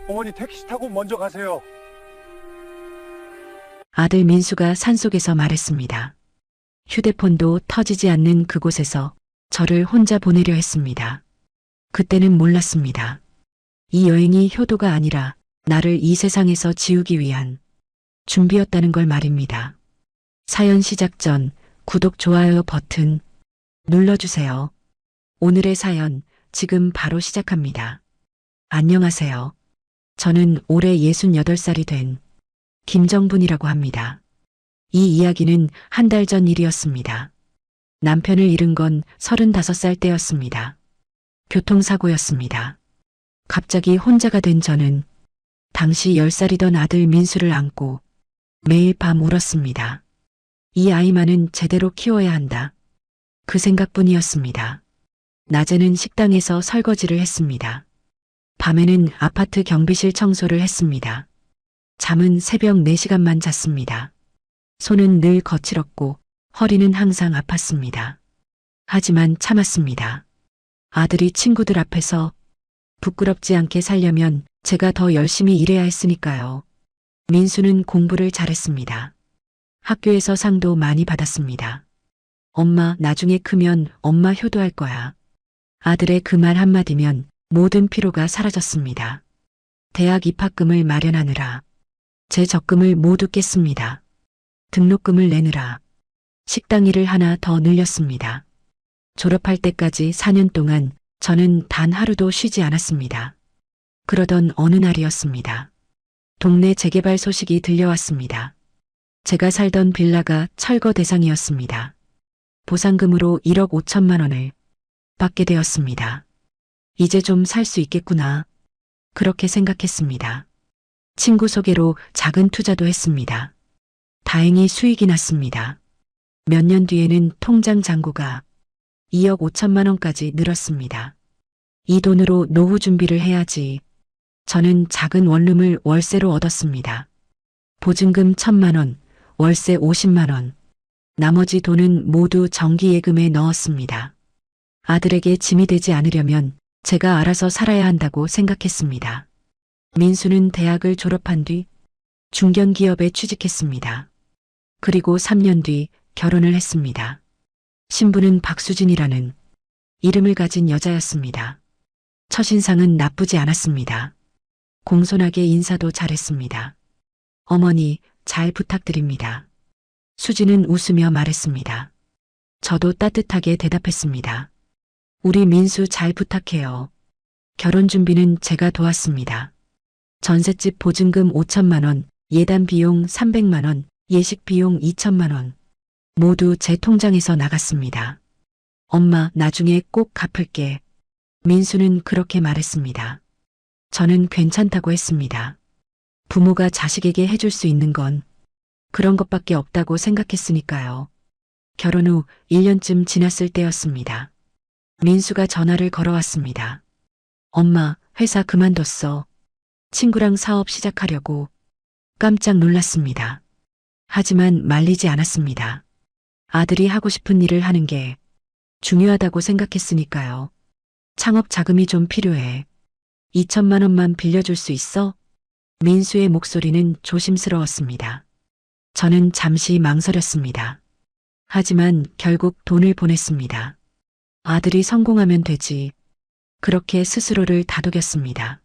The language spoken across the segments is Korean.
어머니 택시 타고 먼저 가세요. 아들 민수가 산속에서 말했습니다. 휴대폰도 터지지 않는 그곳에서 저를 혼자 보내려 했습니다. 그때는 몰랐습니다. 이 여행이 효도가 아니라 나를 이 세상에서 지우기 위한 준비였다는 걸 말입니다. 사연 시작 전 구독, 좋아요 버튼 눌러주세요. 오늘의 사연 지금 바로 시작합니다. 안녕하세요. 저는 올해 68살이 된 김정분이라고 합니다. 이 이야기는 한 달 전 일이었습니다. 남편을 잃은 건 35살 때였습니다. 교통사고였습니다. 갑자기 혼자가 된 저는 당시 10살이던 아들 민수를 안고 매일 밤 울었습니다. 이 아이만은 제대로 키워야 한다. 그 생각뿐이었습니다. 낮에는 식당에서 설거지를 했습니다. 밤에는 아파트 경비실 청소를 했습니다. 잠은 새벽 4시간만 잤습니다. 손은 늘 거칠었고 허리는 항상 아팠습니다. 하지만 참았습니다. 아들이 친구들 앞에서 부끄럽지 않게 살려면 제가 더 열심히 일해야 했으니까요. 민수는 공부를 잘했습니다. 학교에서 상도 많이 받았습니다. 엄마, 나중에 크면 엄마 효도할 거야. 아들의 그 말 한마디면 모든 피로가 사라졌습니다. 대학 입학금을 마련하느라 제 적금을 모두 깼습니다. 등록금을 내느라 식당 일을 하나 더 늘렸습니다. 졸업할 때까지 4년 동안 저는 단 하루도 쉬지 않았습니다. 그러던 어느 날이었습니다. 동네 재개발 소식이 들려왔습니다. 제가 살던 빌라가 철거 대상이었습니다. 보상금으로 1억 5천만 원을 받게 되었습니다. 이제 좀 살 수 있겠구나. 그렇게 생각했습니다. 친구 소개로 작은 투자도 했습니다. 다행히 수익이 났습니다. 몇 년 뒤에는 통장 잔고가 2억 5천만 원까지 늘었습니다. 이 돈으로 노후 준비를 해야지. 저는 작은 원룸을 월세로 얻었습니다. 보증금 1,000만 원, 월세 50만 원. 나머지 돈은 모두 정기예금에 넣었습니다. 아들에게 짐이 되지 않으려면 제가 알아서 살아야 한다고 생각했습니다. 민수는 대학을 졸업한 뒤 중견기업에 취직했습니다. 그리고 3년 뒤 결혼을 했습니다. 신부는 박수진이라는 이름을 가진 여자였습니다. 첫인상은 나쁘지 않았습니다. 공손하게 인사도 잘했습니다. 어머니, 잘 부탁드립니다. 수진은 웃으며 말했습니다. 저도 따뜻하게 대답했습니다. 우리 민수 잘 부탁해요. 결혼 준비는 제가 도왔습니다. 전셋집 보증금 5천만 원, 예단 비용 300만 원, 예식 비용 2천만 원. 모두 제 통장에서 나갔습니다. 엄마, 나중에 꼭 갚을게. 민수는 그렇게 말했습니다. 저는 괜찮다고 했습니다. 부모가 자식에게 해줄 수 있는 건 그런 것밖에 없다고 생각했으니까요. 결혼 후 1년쯤 지났을 때였습니다. 민수가 전화를 걸어왔습니다. 엄마, 회사 그만뒀어. 친구랑 사업 시작하려고. 깜짝 놀랐습니다. 하지만 말리지 않았습니다. 아들이 하고 싶은 일을 하는 게 중요하다고 생각했으니까요. 창업 자금이 좀 필요해. 2천만 원만 빌려줄 수 있어? 민수의 목소리는 조심스러웠습니다. 저는 잠시 망설였습니다. 하지만 결국 돈을 보냈습니다. 아들이 성공하면 되지. 그렇게 스스로를 다독였습니다.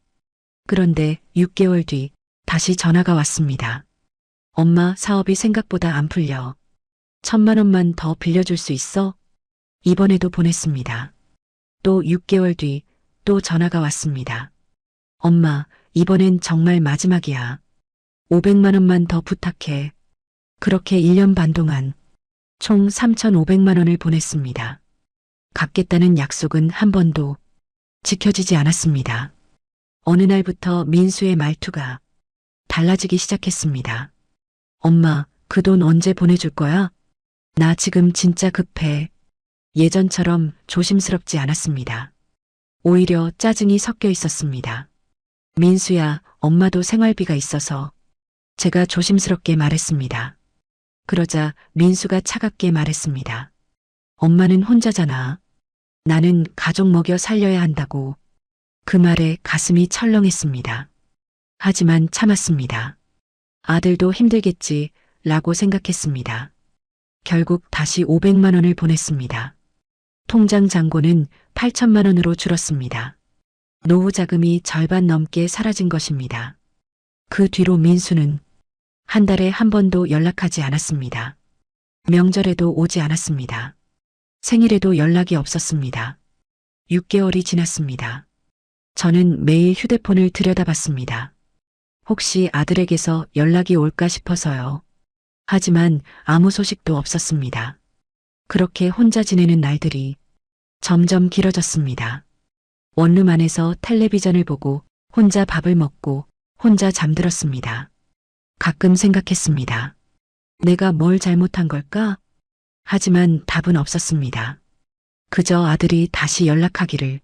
그런데 6개월 뒤 다시 전화가 왔습니다. 엄마, 사업이 생각보다 안 풀려. 1,000만 원만 더 빌려줄 수 있어? 이번에도 보냈습니다. 또 6개월 뒤 또 전화가 왔습니다. 엄마, 이번엔 정말 마지막이야. 500만 원만 더 부탁해. 그렇게 1년 반 동안 총 3,500만 원을 보냈습니다. 갚겠다는 약속은 한 번도 지켜지지 않았습니다. 어느 날부터 민수의 말투가 달라지기 시작했습니다. 엄마, 그 돈 언제 보내줄 거야? 나 지금 진짜 급해. 예전처럼 조심스럽지 않았습니다. 오히려 짜증이 섞여 있었습니다. 민수야, 엄마도 생활비가 있어서. 제가 조심스럽게 말했습니다. 그러자 민수가 차갑게 말했습니다. 엄마는 혼자잖아. 나는 가족 먹여 살려야 한다고. 그 말에 가슴이 철렁했습니다. 하지만 참았습니다. 아들도 힘들겠지 라고 생각했습니다. 결국 다시 500만 원을 보냈습니다. 통장 잔고는 8천만 원으로 줄었습니다. 노후 자금이 절반 넘게 사라진 것입니다. 그 뒤로 민수는 한 달에 한 번도 연락하지 않았습니다. 명절에도 오지 않았습니다. 생일에도 연락이 없었습니다. 6개월이 지났습니다. 저는 매일 휴대폰을 들여다봤습니다. 혹시 아들에게서 연락이 올까 싶어서요. 하지만 아무 소식도 없었습니다. 그렇게 혼자 지내는 날들이 점점 길어졌습니다. 원룸 안에서 텔레비전을 보고 혼자 밥을 먹고 혼자 잠들었습니다. 가끔 생각했습니다. 내가 뭘 잘못한 걸까? 하지만 답은 없었습니다. 그저 아들이 다시 연락하기를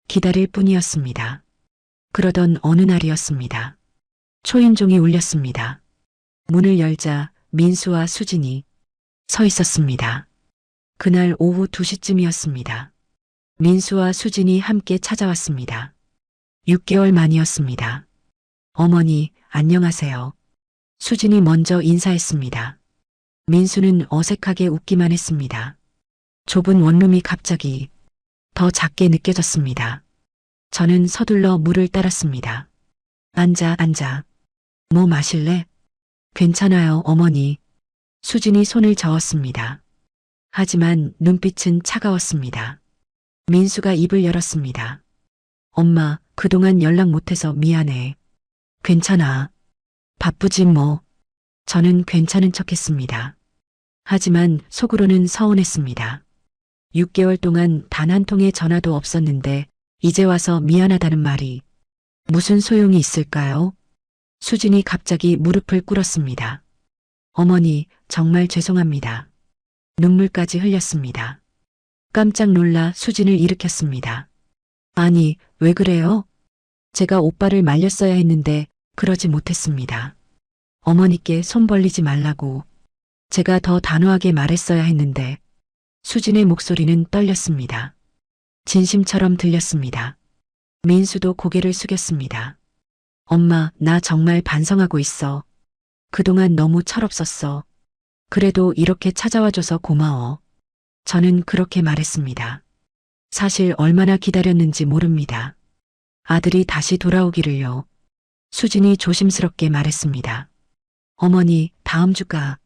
기다릴 뿐이었습니다. 그러던 어느 날이었습니다. 초인종이 울렸습니다. 문을 열자 민수와 수진이 서 있었습니다. 그날 오후 2시쯤이었습니다. 민수와 수진이 함께 찾아왔습니다. 6개월 만이었습니다. 어머니, 안녕하세요. 수진이 먼저 인사했습니다. 민수는 어색하게 웃기만 했습니다. 좁은 원룸이 갑자기 더 작게 느껴졌습니다. 저는 서둘러 물을 따랐습니다. 앉아. 뭐 마실래? 괜찮아요, 어머니. 수진이 손을 저었습니다. 하지만 눈빛은 차가웠습니다. 민수가 입을 열었습니다. 엄마, 그동안 연락 못해서 미안해. 괜찮아. 바쁘지 뭐. 저는 괜찮은 척했습니다. 하지만 속으로는 서운했습니다. 6개월 동안 단 한 통의 전화도 없었는데 이제 와서 미안하다는 말이 무슨 소용이 있을까요? 수진이 갑자기 무릎을 꿇었습니다. 어머니, 정말 죄송합니다. 눈물까지 흘렸습니다. 깜짝 놀라 수진을 일으켰습니다. 아니, 왜 그래요? 제가 오빠를 말렸어야 했는데 그러지 못했습니다. 어머니께 손 벌리지 말라고 제가 더 단호하게 말했어야 했는데 수진의 목소리는 떨렸습니다. 진심처럼 들렸습니다. 민수도 고개를 숙였습니다. 엄마, 나 정말 반성하고 있어. 그동안 너무 철없었어. 그래도 이렇게 찾아와줘서 고마워. 저는 그렇게 말했습니다. 사실 얼마나 기다렸는지 모릅니다. 아들이 다시 돌아오기를요. 수진이 조심스럽게 말했습니다. 어머니, 다음 주가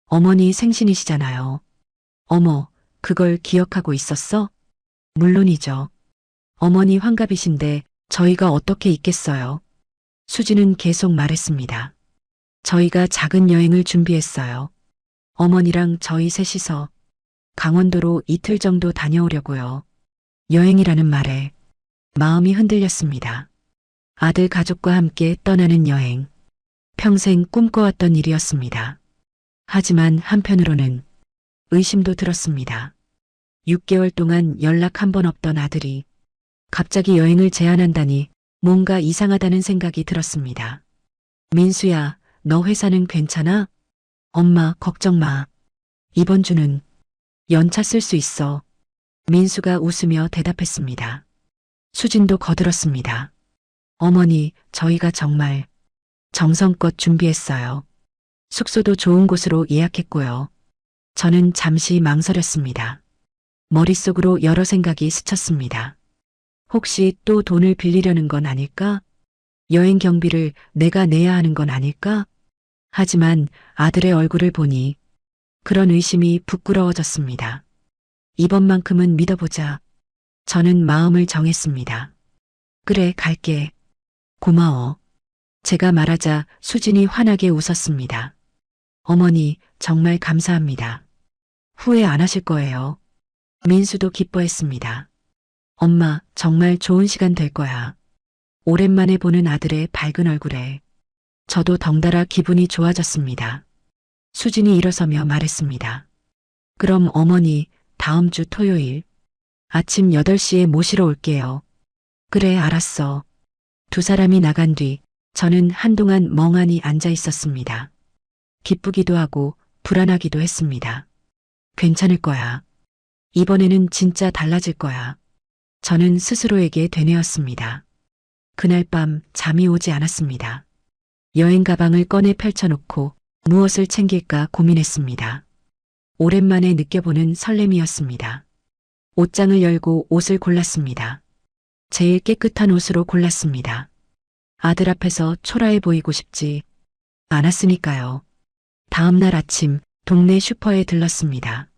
어머니 생신이시잖아요. 어머, 그걸 기억하고 있었어? 물론이죠. 어머니 환갑이신데 저희가 어떻게 있겠어요? 수진은 계속 말했습니다. 저희가 작은 여행을 준비했어요. 어머니랑 저희 셋이서 강원도로 이틀 정도 다녀오려고요. 여행이라는 말에 마음이 흔들렸습니다. 아들 가족과 함께 떠나는 여행. 평생 꿈꿔왔던 일이었습니다. 하지만 한편으로는 의심도 들었습니다. 6개월 동안 연락 한 번 없던 아들이 갑자기 여행을 제안한다니 뭔가 이상하다는 생각이 들었습니다. 민수야, 너 회사는 괜찮아? 엄마, 걱정 마. 이번 주는 연차 쓸 수 있어. 민수가 웃으며 대답했습니다. 수진도 거들었습니다. 어머니, 저희가 정말 정성껏 준비했어요. 숙소도 좋은 곳으로 예약했고요. 저는 잠시 망설였습니다. 머릿속으로 여러 생각이 스쳤습니다. 혹시 또 돈을 빌리려는 건 아닐까? 여행 경비를 내가 내야 하는 건 아닐까? 하지만 아들의 얼굴을 보니 그런 의심이 부끄러워졌습니다. 이번만큼은 믿어보자. 저는 마음을 정했습니다. 그래, 갈게. 고마워. 제가 말하자 수진이 환하게 웃었습니다. 어머니, 정말 감사합니다. 후회 안 하실 거예요. 민수도 기뻐했습니다. 엄마, 정말 좋은 시간 될 거야. 오랜만에 보는 아들의 밝은 얼굴에 저도 덩달아 기분이 좋아졌습니다. 수진이 일어서며 말했습니다. 그럼 어머니, 다음 주 토요일 아침 8시에 모시러 올게요. 그래, 알았어. 두 사람이 나간 뒤 저는 한동안 멍하니 앉아 있었습니다. 기쁘기도 하고 불안하기도 했습니다. 괜찮을 거야. 이번에는 진짜 달라질 거야. 저는 스스로에게 되뇌었습니다. 그날 밤 잠이 오지 않았습니다. 여행 가방을 꺼내 펼쳐놓고 무엇을 챙길까 고민했습니다. 오랜만에 느껴보는 설렘이었습니다. 옷장을 열고 옷을 골랐습니다. 제일 깨끗한 옷으로 골랐습니다. 아들 앞에서 초라해 보이고 싶지 않았으니까요. 다음 날 아침 동네 슈퍼에 들렀습니다.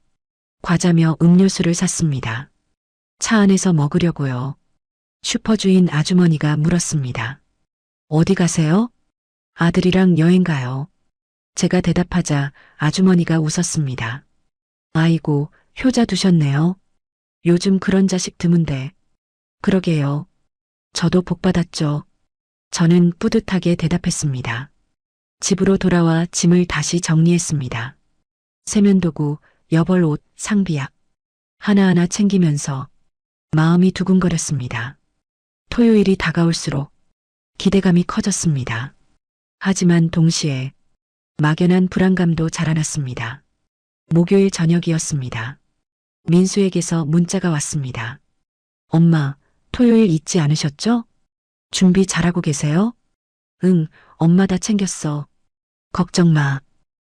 과자며 음료수를 샀습니다. 차 안에서 먹으려고요. 슈퍼 주인 아주머니가 물었습니다. 어디 가세요? 아들이랑 여행 가요. 제가 대답하자 아주머니가 웃었습니다. 아이고, 효자 두셨네요. 요즘 그런 자식 드문데. 그러게요. 저도 복 받았죠. 저는 뿌듯하게 대답했습니다. 집으로 돌아와 짐을 다시 정리했습니다. 세면도구, 여벌옷, 상비약. 하나하나 챙기면서 마음이 두근거렸습니다. 토요일이 다가올수록 기대감이 커졌습니다. 하지만 동시에 막연한 불안감도 자라났습니다. 목요일 저녁이었습니다. 민수에게서 문자가 왔습니다. 엄마, 토요일 잊지 않으셨죠? 준비 잘하고 계세요? 응, 엄마 다 챙겼어. 걱정 마.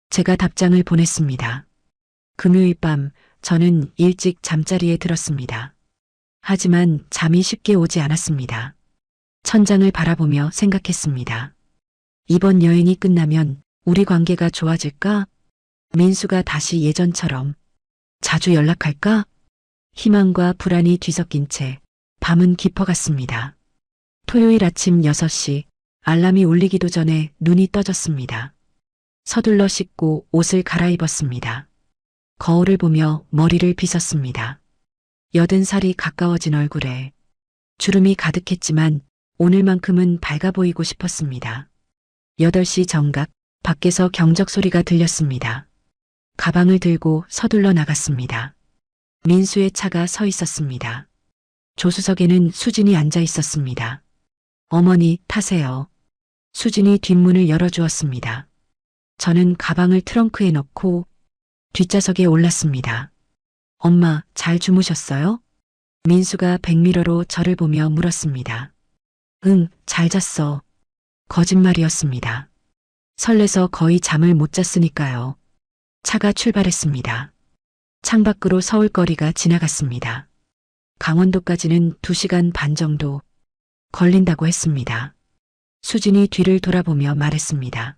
제가 답장을 보냈습니다. 금요일 밤 저는 일찍 잠자리에 들었습니다. 하지만 잠이 쉽게 오지 않았습니다. 천장을 바라보며 생각했습니다. 이번 여행이 끝나면 우리 관계가 좋아질까? 민수가 다시 예전처럼 자주 연락할까? 희망과 불안이 뒤섞인 채 밤은 깊어갔습니다. 토요일 아침 6시 알람이 울리기도 전에 눈이 떠졌습니다. 서둘러 씻고 옷을 갈아입었습니다. 거울을 보며 머리를 빗었습니다. 80살이 가까워진 얼굴에 주름이 가득했지만 오늘만큼은 밝아 보이고 싶었습니다. 8시 정각 밖에서 경적 소리가 들렸습니다. 가방을 들고 서둘러 나갔습니다. 민수의 차가 서 있었습니다. 조수석에는 수진이 앉아 있었습니다. 어머니, 타세요. 수진이 뒷문을 열어주었습니다. 저는 가방을 트렁크에 넣고 뒷좌석에 올랐습니다. 엄마, 잘 주무셨어요? 민수가 백미러로 저를 보며 물었습니다. 응, 잘 잤어. 거짓말이었습니다. 설레서 거의 잠을 못 잤으니까요. 차가 출발했습니다. 창밖으로 서울거리가 지나갔습니다. 강원도까지는 2시간 반 정도 걸린다고 했습니다. 수진이 뒤를 돌아보며 말했습니다.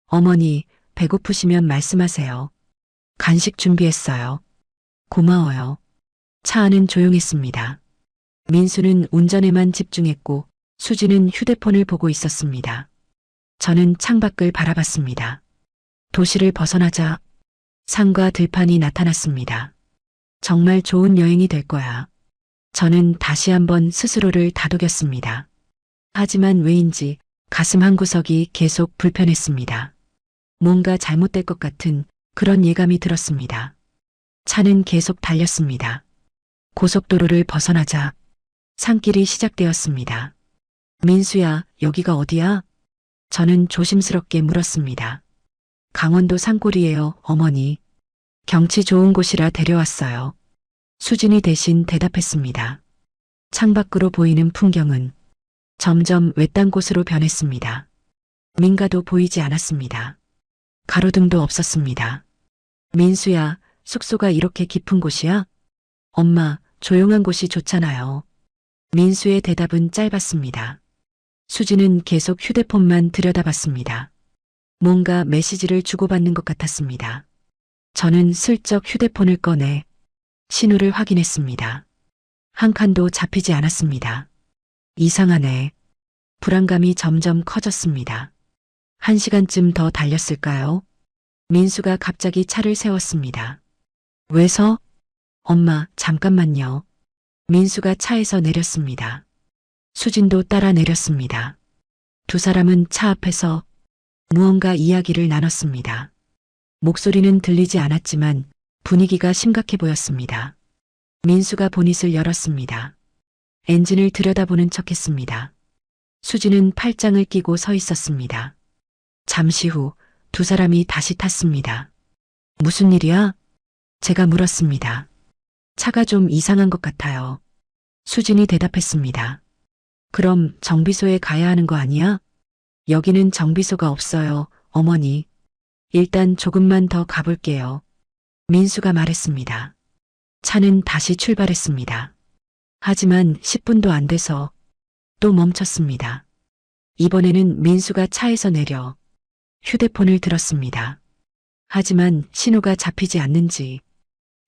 어머니, 배고프시면 말씀하세요. 간식 준비했어요. 고마워요. 차 안은 조용했습니다. 민수는 운전에만 집중했고 수진은 휴대폰을 보고 있었습니다. 저는 창밖을 바라봤습니다. 도시를 벗어나자 산과 들판이 나타났습니다. 정말 좋은 여행이 될 거야. 저는 다시 한번 스스로를 다독였습니다. 하지만 왜인지 가슴 한구석이 계속 불편했습니다. 뭔가 잘못될 것 같은 그런 예감이 들었습니다. 차는 계속 달렸습니다. 고속도로를 벗어나자 산길이 시작되었습니다. 민수야, 여기가 어디야? 저는 조심스럽게 물었습니다. 강원도 산골이에요, 어머니. 경치 좋은 곳이라 데려왔어요. 수진이 대신 대답했습니다. 창밖으로 보이는 풍경은 점점 외딴 곳으로 변했습니다. 민가도 보이지 않았습니다. 가로등도 없었습니다. 민수야, 숙소가 이렇게 깊은 곳이야? 엄마, 조용한 곳이 좋잖아요. 민수의 대답은 짧았습니다. 수진은 계속 휴대폰만 들여다봤습니다. 뭔가 메시지를 주고받는 것 같았습니다. 저는 슬쩍 휴대폰을 꺼내 신호를 확인했습니다. 한 칸도 잡히지 않았습니다. 이상하네. 불안감이 점점 커졌습니다. 1시간쯤 더 달렸을까요? 민수가 갑자기 차를 세웠습니다. 왜서? 엄마, 잠깐만요. 민수가 차에서 내렸습니다. 수진도 따라 내렸습니다. 두 사람은 차 앞에서 무언가 이야기를 나눴습니다. 목소리는 들리지 않았지만 분위기가 심각해 보였습니다. 민수가 보닛을 열었습니다. 엔진을 들여다보는 척했습니다. 수진은 팔짱을 끼고 서 있었습니다. 잠시 후 두 사람이 다시 탔습니다. 무슨 일이야? 제가 물었습니다. 차가 좀 이상한 것 같아요. 수진이 대답했습니다. 그럼 정비소에 가야 하는 거 아니야? 여기는 정비소가 없어요, 어머니. 일단 조금만 더 가볼게요. 민수가 말했습니다. 차는 다시 출발했습니다. 하지만 10분도 안 돼서 또 멈췄습니다. 이번에는 민수가 차에서 내려 휴대폰을 들었습니다. 하지만 신호가 잡히지 않는지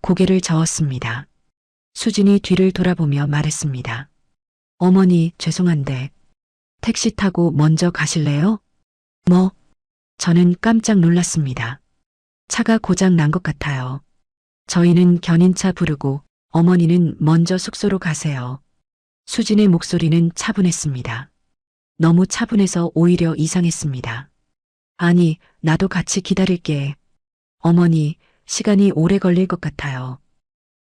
고개를 저었습니다. 수진이 뒤를 돌아보며 말했습니다. 어머니, 죄송한데 택시 타고 먼저 가실래요? 뭐? 저는 깜짝 놀랐습니다. 차가 고장 난 것 같아요. 저희는 견인차 부르고 어머니는 먼저 숙소로 가세요. 수진의 목소리는 차분했습니다. 너무 차분해서 오히려 이상했습니다. 아니, 나도 같이 기다릴게. 어머니, 시간이 오래 걸릴 것 같아요.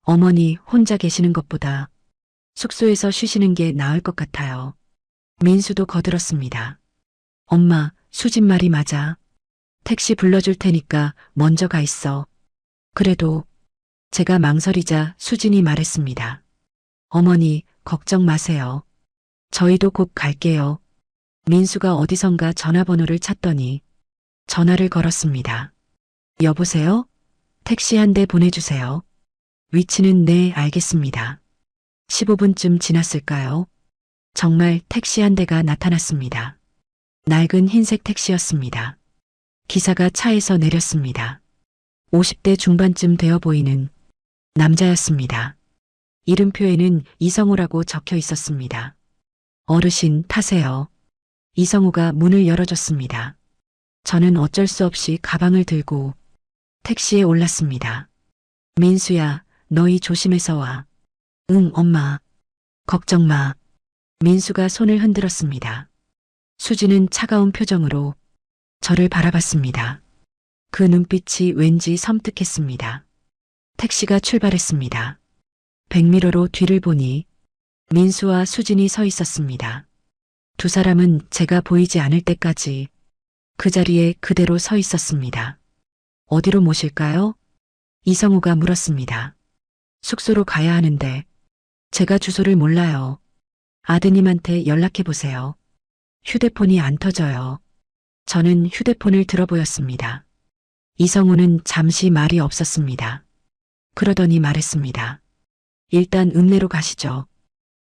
어머니 혼자 계시는 것보다 숙소에서 쉬시는 게 나을 것 같아요. 민수도 거들었습니다. 엄마, 수진 말이 맞아. 택시 불러줄 테니까 먼저 가 있어. 그래도 제가 망설이자 수진이 말했습니다. 어머니, 걱정 마세요. 저희도 곧 갈게요. 민수가 어디선가 전화번호를 찾더니 전화를 걸었습니다. 여보세요? 택시 한 대 보내주세요. 위치는 네, 알겠습니다. 15분쯤 지났을까요? 정말 택시 한 대가 나타났습니다. 낡은 흰색 택시였습니다. 기사가 차에서 내렸습니다. 50대 중반쯤 되어 보이는 남자였습니다. 이름표에는 이성우라고 적혀 있었습니다. 어르신, 타세요. 이성우가 문을 열어줬습니다. 저는 어쩔 수 없이 가방을 들고 택시에 올랐습니다. 민수야, 너희 조심해서 와. 응, 엄마. 걱정 마. 민수가 손을 흔들었습니다. 수지는 차가운 표정으로 저를 바라봤습니다. 그 눈빛이 왠지 섬뜩했습니다. 택시가 출발했습니다. 백미러로 뒤를 보니 민수와 수진이 서 있었습니다. 두 사람은 제가 보이지 않을 때까지 그 자리에 그대로 서 있었습니다. 어디로 모실까요? 이성우가 물었습니다. 숙소로 가야 하는데 제가 주소를 몰라요. 아드님한테 연락해 보세요. 휴대폰이 안 터져요. 저는 휴대폰을 들어보였습니다. 이성우는 잠시 말이 없었습니다. 그러더니 말했습니다. 일단 읍내로 가시죠.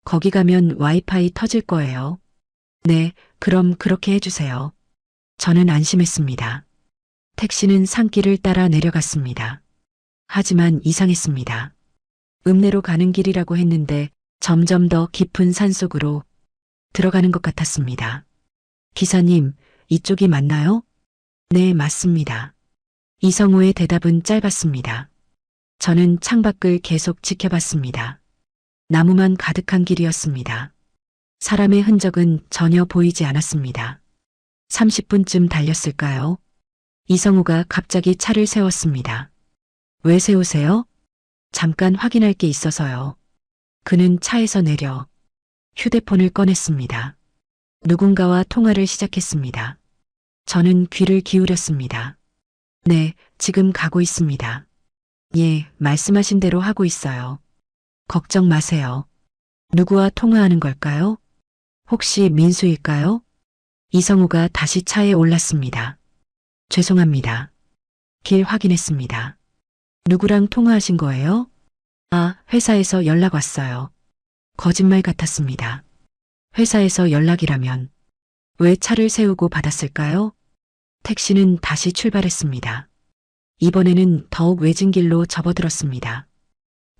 거기 가면 와이파이 터질 거예요. 네, 그럼 그렇게 해주세요. 저는 안심했습니다. 택시는 산길을 따라 내려갔습니다. 하지만 이상했습니다. 읍내로 가는 길이라고 했는데 점점 더 깊은 산속으로 들어가는 것 같았습니다. 기사님, 이쪽이 맞나요? 네, 맞습니다. 이성우의 대답은 짧았습니다. 저는 창밖을 계속 지켜봤습니다. 나무만 가득한 길이었습니다. 사람의 흔적은 전혀 보이지 않았습니다. 30분쯤 달렸을까요? 이성우가 갑자기 차를 세웠습니다. 왜 세우세요? 잠깐 확인할 게 있어서요. 그는 차에서 내려 휴대폰을 꺼냈습니다. 누군가와 통화를 시작했습니다. 저는 귀를 기울였습니다. 네, 지금 가고 있습니다. 예, 말씀하신 대로 하고 있어요. 걱정 마세요. 누구와 통화하는 걸까요? 혹시 민수일까요? 이성우가 다시 차에 올랐습니다. 죄송합니다. 길 확인했습니다. 누구랑 통화하신 거예요? 아, 회사에서 연락 왔어요. 거짓말 같았습니다. 회사에서 연락이라면 왜 차를 세우고 받았을까요? 택시는 다시 출발했습니다. 이번에는 더욱 외진 길로 접어들었습니다.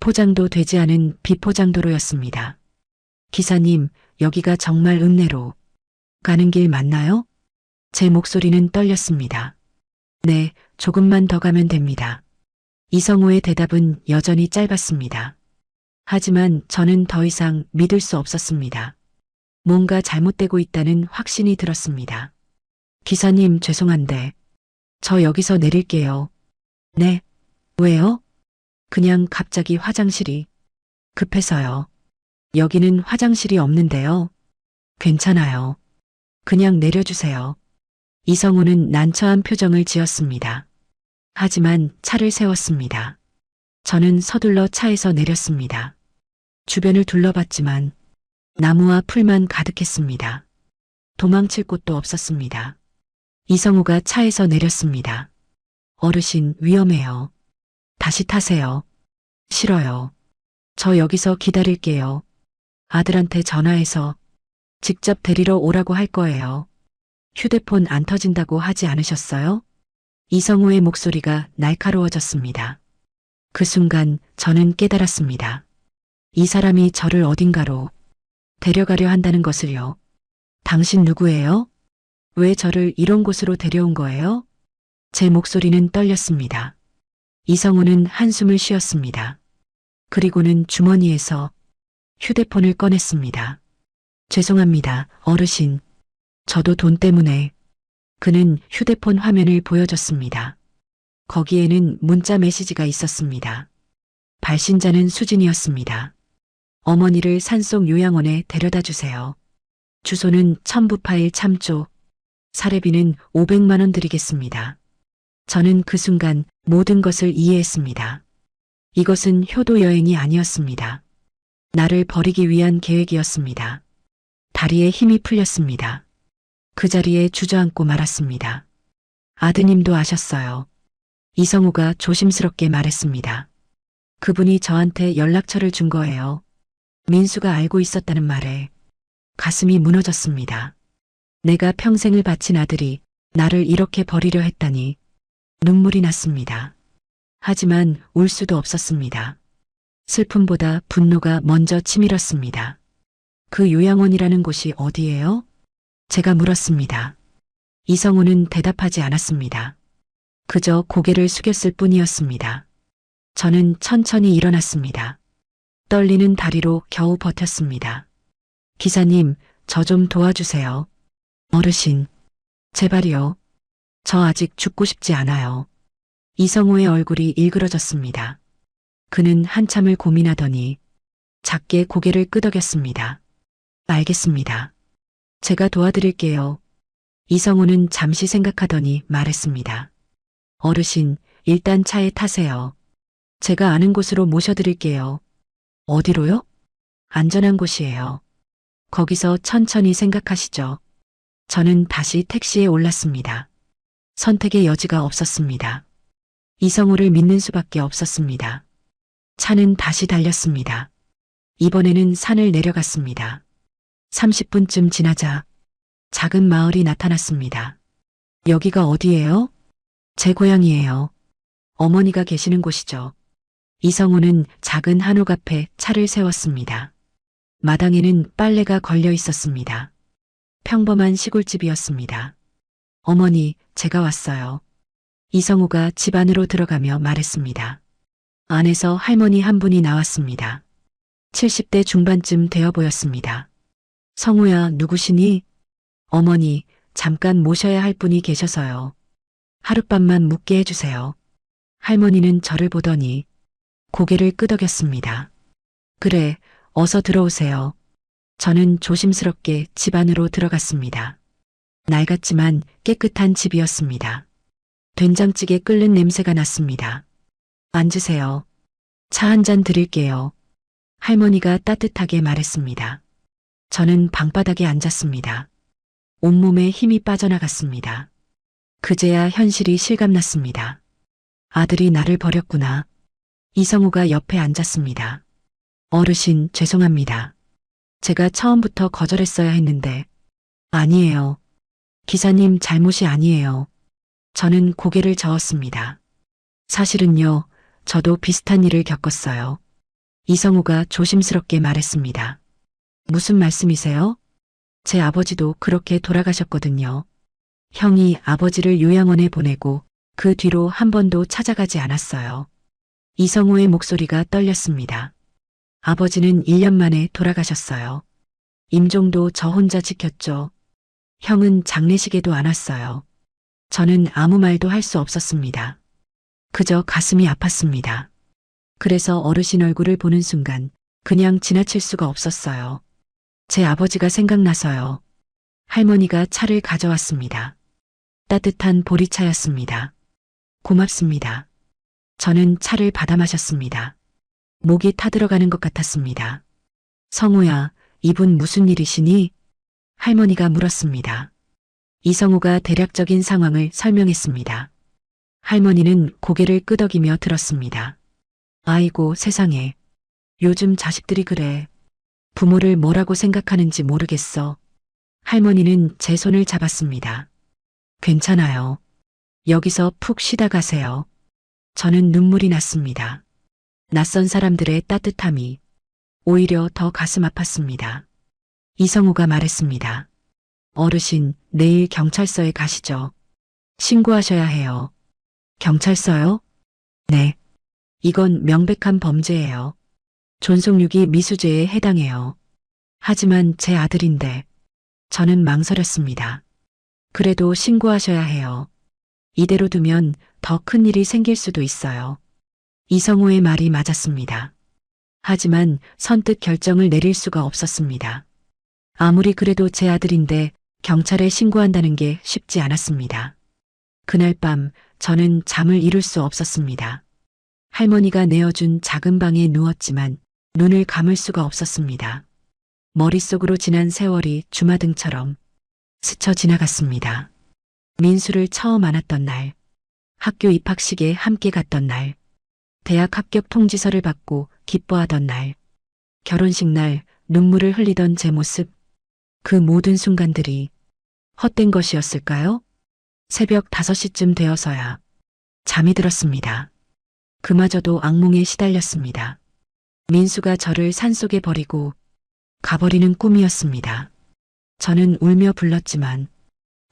포장도 되지 않은 비포장도로였습니다. 기사님, 여기가 정말 읍내로 가는 길 맞나요? 제 목소리는 떨렸습니다. 네, 조금만 더 가면 됩니다. 이성우의 대답은 여전히 짧았습니다. 하지만 저는 더 이상 믿을 수 없었습니다. 뭔가 잘못되고 있다는 확신이 들었습니다. 기사님, 죄송한데 저 여기서 내릴게요. 네? 왜요? 그냥 갑자기 화장실이 급해서요. 여기는 화장실이 없는데요. 괜찮아요. 그냥 내려주세요. 이성우는 난처한 표정을 지었습니다. 하지만 차를 세웠습니다. 저는 서둘러 차에서 내렸습니다. 주변을 둘러봤지만 나무와 풀만 가득했습니다. 도망칠 곳도 없었습니다. 이성우가 차에서 내렸습니다. 어르신, 위험해요. 다시 타세요. 싫어요. 저 여기서 기다릴게요. 아들한테 전화해서 직접 데리러 오라고 할 거예요. 휴대폰 안 터진다고 하지 않으셨어요? 이성우의 목소리가 날카로워졌습니다. 그 순간 저는 깨달았습니다. 이 사람이 저를 어딘가로 데려가려 한다는 것을요. 당신 누구예요? 왜 저를 이런 곳으로 데려온 거예요? 제 목소리는 떨렸습니다. 이성우는 한숨을 쉬었습니다. 그리고는 주머니에서 휴대폰을 꺼냈습니다. 죄송합니다, 어르신. 저도 돈 때문에. 그는 휴대폰 화면을 보여줬습니다. 거기에는 문자 메시지가 있었습니다. 발신자는 수진이었습니다. 어머니를 산속 요양원에 데려다 주세요. 주소는 첨부파일 참조. 사례비는 500만 원 드리겠습니다. 저는 그 순간 모든 것을 이해했습니다. 이것은 효도 여행이 아니었습니다. 나를 버리기 위한 계획이었습니다. 다리에 힘이 풀렸습니다. 그 자리에 주저앉고 말았습니다. 아드님도 아셨어요. 이성우가 조심스럽게 말했습니다. 그분이 저한테 연락처를 준 거예요. 민수가 알고 있었다는 말에 가슴이 무너졌습니다. 내가 평생을 바친 아들이 나를 이렇게 버리려 했다니 눈물이 났습니다. 하지만 울 수도 없었습니다. 슬픔보다 분노가 먼저 치밀었습니다. 그 요양원이라는 곳이 어디예요? 제가 물었습니다. 이성우는 대답하지 않았습니다. 그저 고개를 숙였을 뿐이었습니다. 저는 천천히 일어났습니다. 떨리는 다리로 겨우 버텼습니다. 기사님, 저 좀 도와주세요. 어르신, 제발요. 저 아직 죽고 싶지 않아요. 이성우의 얼굴이 일그러졌습니다. 그는 한참을 고민하더니 작게 고개를 끄덕였습니다. 알겠습니다. 제가 도와드릴게요. 이성우는 잠시 생각하더니 말했습니다. 어르신, 일단 차에 타세요. 제가 아는 곳으로 모셔드릴게요. 어디로요? 안전한 곳이에요. 거기서 천천히 생각하시죠. 저는 다시 택시에 올랐습니다. 선택의 여지가 없었습니다. 이성우를 믿는 수밖에 없었습니다. 차는 다시 달렸습니다. 이번에는 산을 내려갔습니다. 30분쯤 지나자 작은 마을이 나타났습니다. 여기가 어디예요? 제 고향이에요. 어머니가 계시는 곳이죠. 이성우는 작은 한옥 앞에 차를 세웠습니다. 마당에는 빨래가 걸려 있었습니다. 평범한 시골집이었습니다. 어머니, 제가 왔어요. 이성우가 집 안으로 들어가며 말했습니다. 안에서 할머니 한 분이 나왔습니다. 70대 중반쯤 되어 보였습니다. 성우야, 누구시니? 어머니, 잠깐 모셔야 할 분이 계셔서요. 하룻밤만 묵게 해주세요. 할머니는 저를 보더니 고개를 끄덕였습니다. 그래, 어서 들어오세요. 저는 조심스럽게 집 안으로 들어갔습니다. 낡았지만 깨끗한 집이었습니다. 된장찌개 끓는 냄새가 났습니다. 앉으세요. 차 한 잔 드릴게요. 할머니가 따뜻하게 말했습니다. 저는 방바닥에 앉았습니다. 온몸에 힘이 빠져나갔습니다. 그제야 현실이 실감났습니다. 아들이 나를 버렸구나. 이성우가 옆에 앉았습니다. 어르신, 죄송합니다. 제가 처음부터 거절했어야 했는데. 아니에요. 기사님 잘못이 아니에요. 저는 고개를 저었습니다. 사실은요, 저도 비슷한 일을 겪었어요. 이성우가 조심스럽게 말했습니다. 무슨 말씀이세요? 제 아버지도 그렇게 돌아가셨거든요. 형이 아버지를 요양원에 보내고 그 뒤로 한 번도 찾아가지 않았어요. 이성우의 목소리가 떨렸습니다. 아버지는 1년 만에 돌아가셨어요. 임종도 저 혼자 지켰죠. 형은 장례식에도 안 왔어요. 저는 아무 말도 할 수 없었습니다. 그저 가슴이 아팠습니다. 그래서 어르신 얼굴을 보는 순간 그냥 지나칠 수가 없었어요. 제 아버지가 생각나서요. 할머니가 차를 가져왔습니다. 따뜻한 보리차였습니다. 고맙습니다. 저는 차를 받아 마셨습니다. 목이 타들어가는 것 같았습니다. 성우야, 이분 무슨 일이시니? 할머니가 물었습니다. 이성우가 대략적인 상황을 설명했습니다. 할머니는 고개를 끄덕이며 들었습니다. 아이고 세상에. 요즘 자식들이 그래. 부모를 뭐라고 생각하는지 모르겠어. 할머니는 제 손을 잡았습니다. 괜찮아요. 여기서 푹 쉬다 가세요. 저는 눈물이 났습니다. 낯선 사람들의 따뜻함이 오히려 더 가슴 아팠습니다. 이성우가 말했습니다. 어르신, 내일 경찰서에 가시죠. 신고하셔야 해요. 경찰서요? 네. 이건 명백한 범죄예요. 존속유기 미수죄에 해당해요. 하지만 제 아들인데 저는 망설였습니다. 그래도 신고하셔야 해요. 이대로 두면 더 큰 일이 생길 수도 있어요. 이성우의 말이 맞았습니다. 하지만 선뜻 결정을 내릴 수가 없었습니다. 아무리 그래도 제 아들인데 경찰에 신고한다는 게 쉽지 않았습니다. 그날 밤 저는 잠을 이룰 수 없었습니다. 할머니가 내어준 작은 방에 누웠지만 눈을 감을 수가 없었습니다. 머릿속으로 지난 세월이 주마등처럼 스쳐 지나갔습니다. 민수를 처음 안았던 날, 학교 입학식에 함께 갔던 날, 대학 합격 통지서를 받고 기뻐하던 날, 결혼식 날 눈물을 흘리던 제 모습, 그 모든 순간들이 헛된 것이었을까요? 새벽 5시쯤 되어서야 잠이 들었습니다. 그마저도 악몽에 시달렸습니다. 민수가 저를 산속에 버리고 가버리는 꿈이었습니다. 저는 울며 불렀지만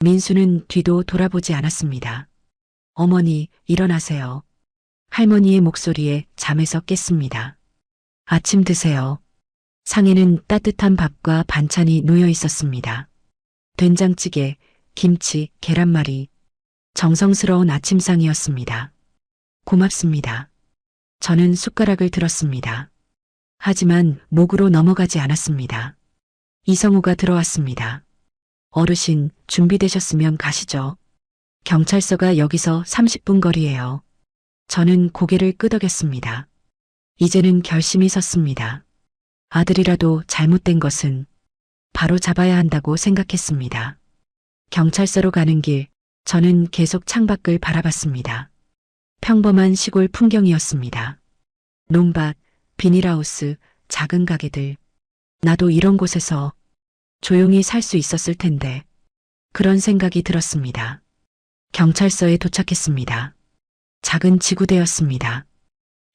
민수는 뒤도 돌아보지 않았습니다. 어머니, 일어나세요. 할머니의 목소리에 잠에서 깼습니다. 아침 드세요. 상에는 따뜻한 밥과 반찬이 놓여 있었습니다. 된장찌개, 김치, 계란말이. 정성스러운 아침상이었습니다. 고맙습니다. 저는 숟가락을 들었습니다. 하지만 목으로 넘어가지 않았습니다. 이성우가 들어왔습니다. 어르신, 준비되셨으면 가시죠. 경찰서가 여기서 30분 거리예요. 저는 고개를 끄덕였습니다. 이제는 결심이 섰습니다. 아들이라도 잘못된 것은 바로 잡아야 한다고 생각했습니다. 경찰서로 가는 길, 저는 계속 창밖을 바라봤습니다. 평범한 시골 풍경이었습니다. 논밭, 비닐하우스, 작은 가게들. 나도 이런 곳에서 조용히 살 수 있었을 텐데. 그런 생각이 들었습니다. 경찰서에 도착했습니다. 작은 지구대였습니다.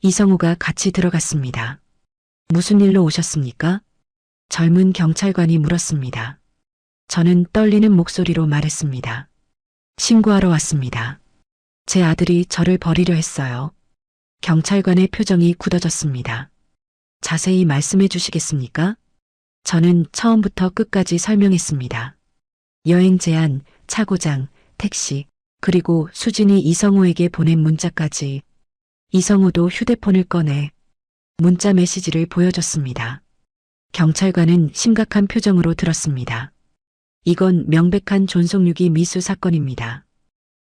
이성우가 같이 들어갔습니다. 무슨 일로 오셨습니까? 젊은 경찰관이 물었습니다. 저는 떨리는 목소리로 말했습니다. 신고하러 왔습니다. 제 아들이 저를 버리려 했어요. 경찰관의 표정이 굳어졌습니다. 자세히 말씀해 주시겠습니까? 저는 처음부터 끝까지 설명했습니다. 여행 제안, 차 고장, 택시, 그리고 수진이 이성우에게 보낸 문자까지. 이성우도 휴대폰을 꺼내 문자 메시지를 보여줬습니다. 경찰관은 심각한 표정으로 들었습니다. 이건 명백한 존속유기 미수 사건입니다.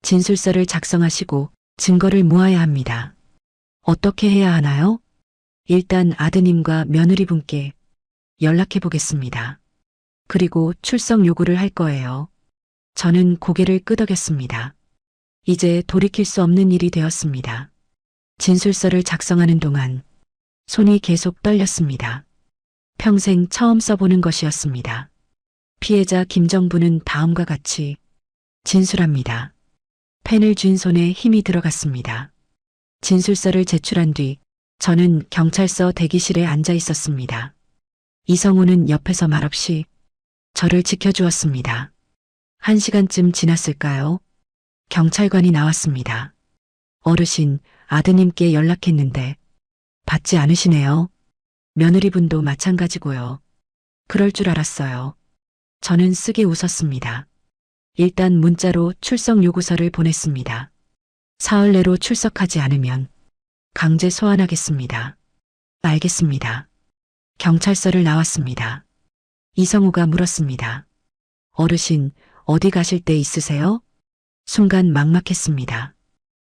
진술서를 작성하시고 증거를 모아야 합니다. 어떻게 해야 하나요? 일단 아드님과 며느리분께 연락해 보겠습니다. 그리고 출석 요구를 할 거예요. 저는 고개를 끄덕였습니다. 이제 돌이킬 수 없는 일이 되었습니다. 진술서를 작성하는 동안 손이 계속 떨렸습니다. 평생 처음 써보는 것이었습니다. 피해자 김정부는 다음과 같이 진술합니다. 펜을 쥔 손에 힘이 들어갔습니다. 진술서를 제출한 뒤 저는 경찰서 대기실에 앉아 있었습니다. 이성우는 옆에서 말없이 저를 지켜주었습니다. 1시간쯤 지났을까요? 경찰관이 나왔습니다. 어르신, 아드님께 연락했는데 받지 않으시네요. 며느리분도 마찬가지고요. 그럴 줄 알았어요. 저는 쓰게 웃었습니다. 일단 문자로 출석 요구서를 보냈습니다. 사흘 내로 출석하지 않으면 강제 소환하겠습니다. 알겠습니다. 경찰서를 나왔습니다. 이성우가 물었습니다. 어르신, 어디 가실 데 있으세요? 순간 막막했습니다.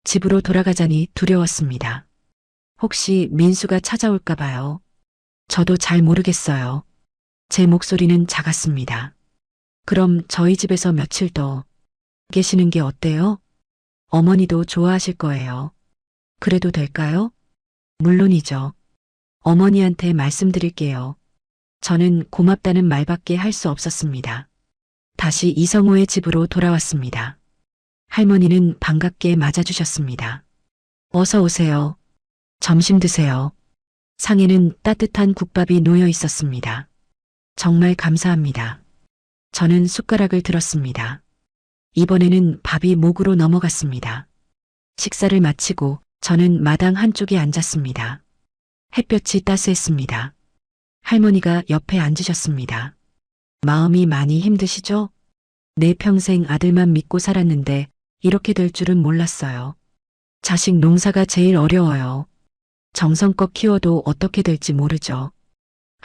집으로 돌아가자니 두려웠습니다. 혹시 민수가 찾아올까 봐요. 저도 잘 모르겠어요. 제 목소리는 작았습니다. 그럼 저희 집에서 며칠 더 계시는 게 어때요? 어머니도 좋아하실 거예요. 그래도 될까요? 물론이죠. 어머니한테 말씀드릴게요. 저는 고맙다는 말밖에 할 수 없었습니다. 다시 이성호의 집으로 돌아왔습니다. 할머니는 반갑게 맞아주셨습니다. 어서 오세요. 점심 드세요. 상에는 따뜻한 국밥이 놓여 있었습니다. 정말 감사합니다. 저는 숟가락을 들었습니다. 이번에는 밥이 목으로 넘어갔습니다. 식사를 마치고 저는 마당 한쪽에 앉았습니다. 햇볕이 따스했습니다. 할머니가 옆에 앉으셨습니다. 마음이 많이 힘드시죠? 내 평생 아들만 믿고 살았는데 이렇게 될 줄은 몰랐어요. 자식 농사가 제일 어려워요. 정성껏 키워도 어떻게 될지 모르죠.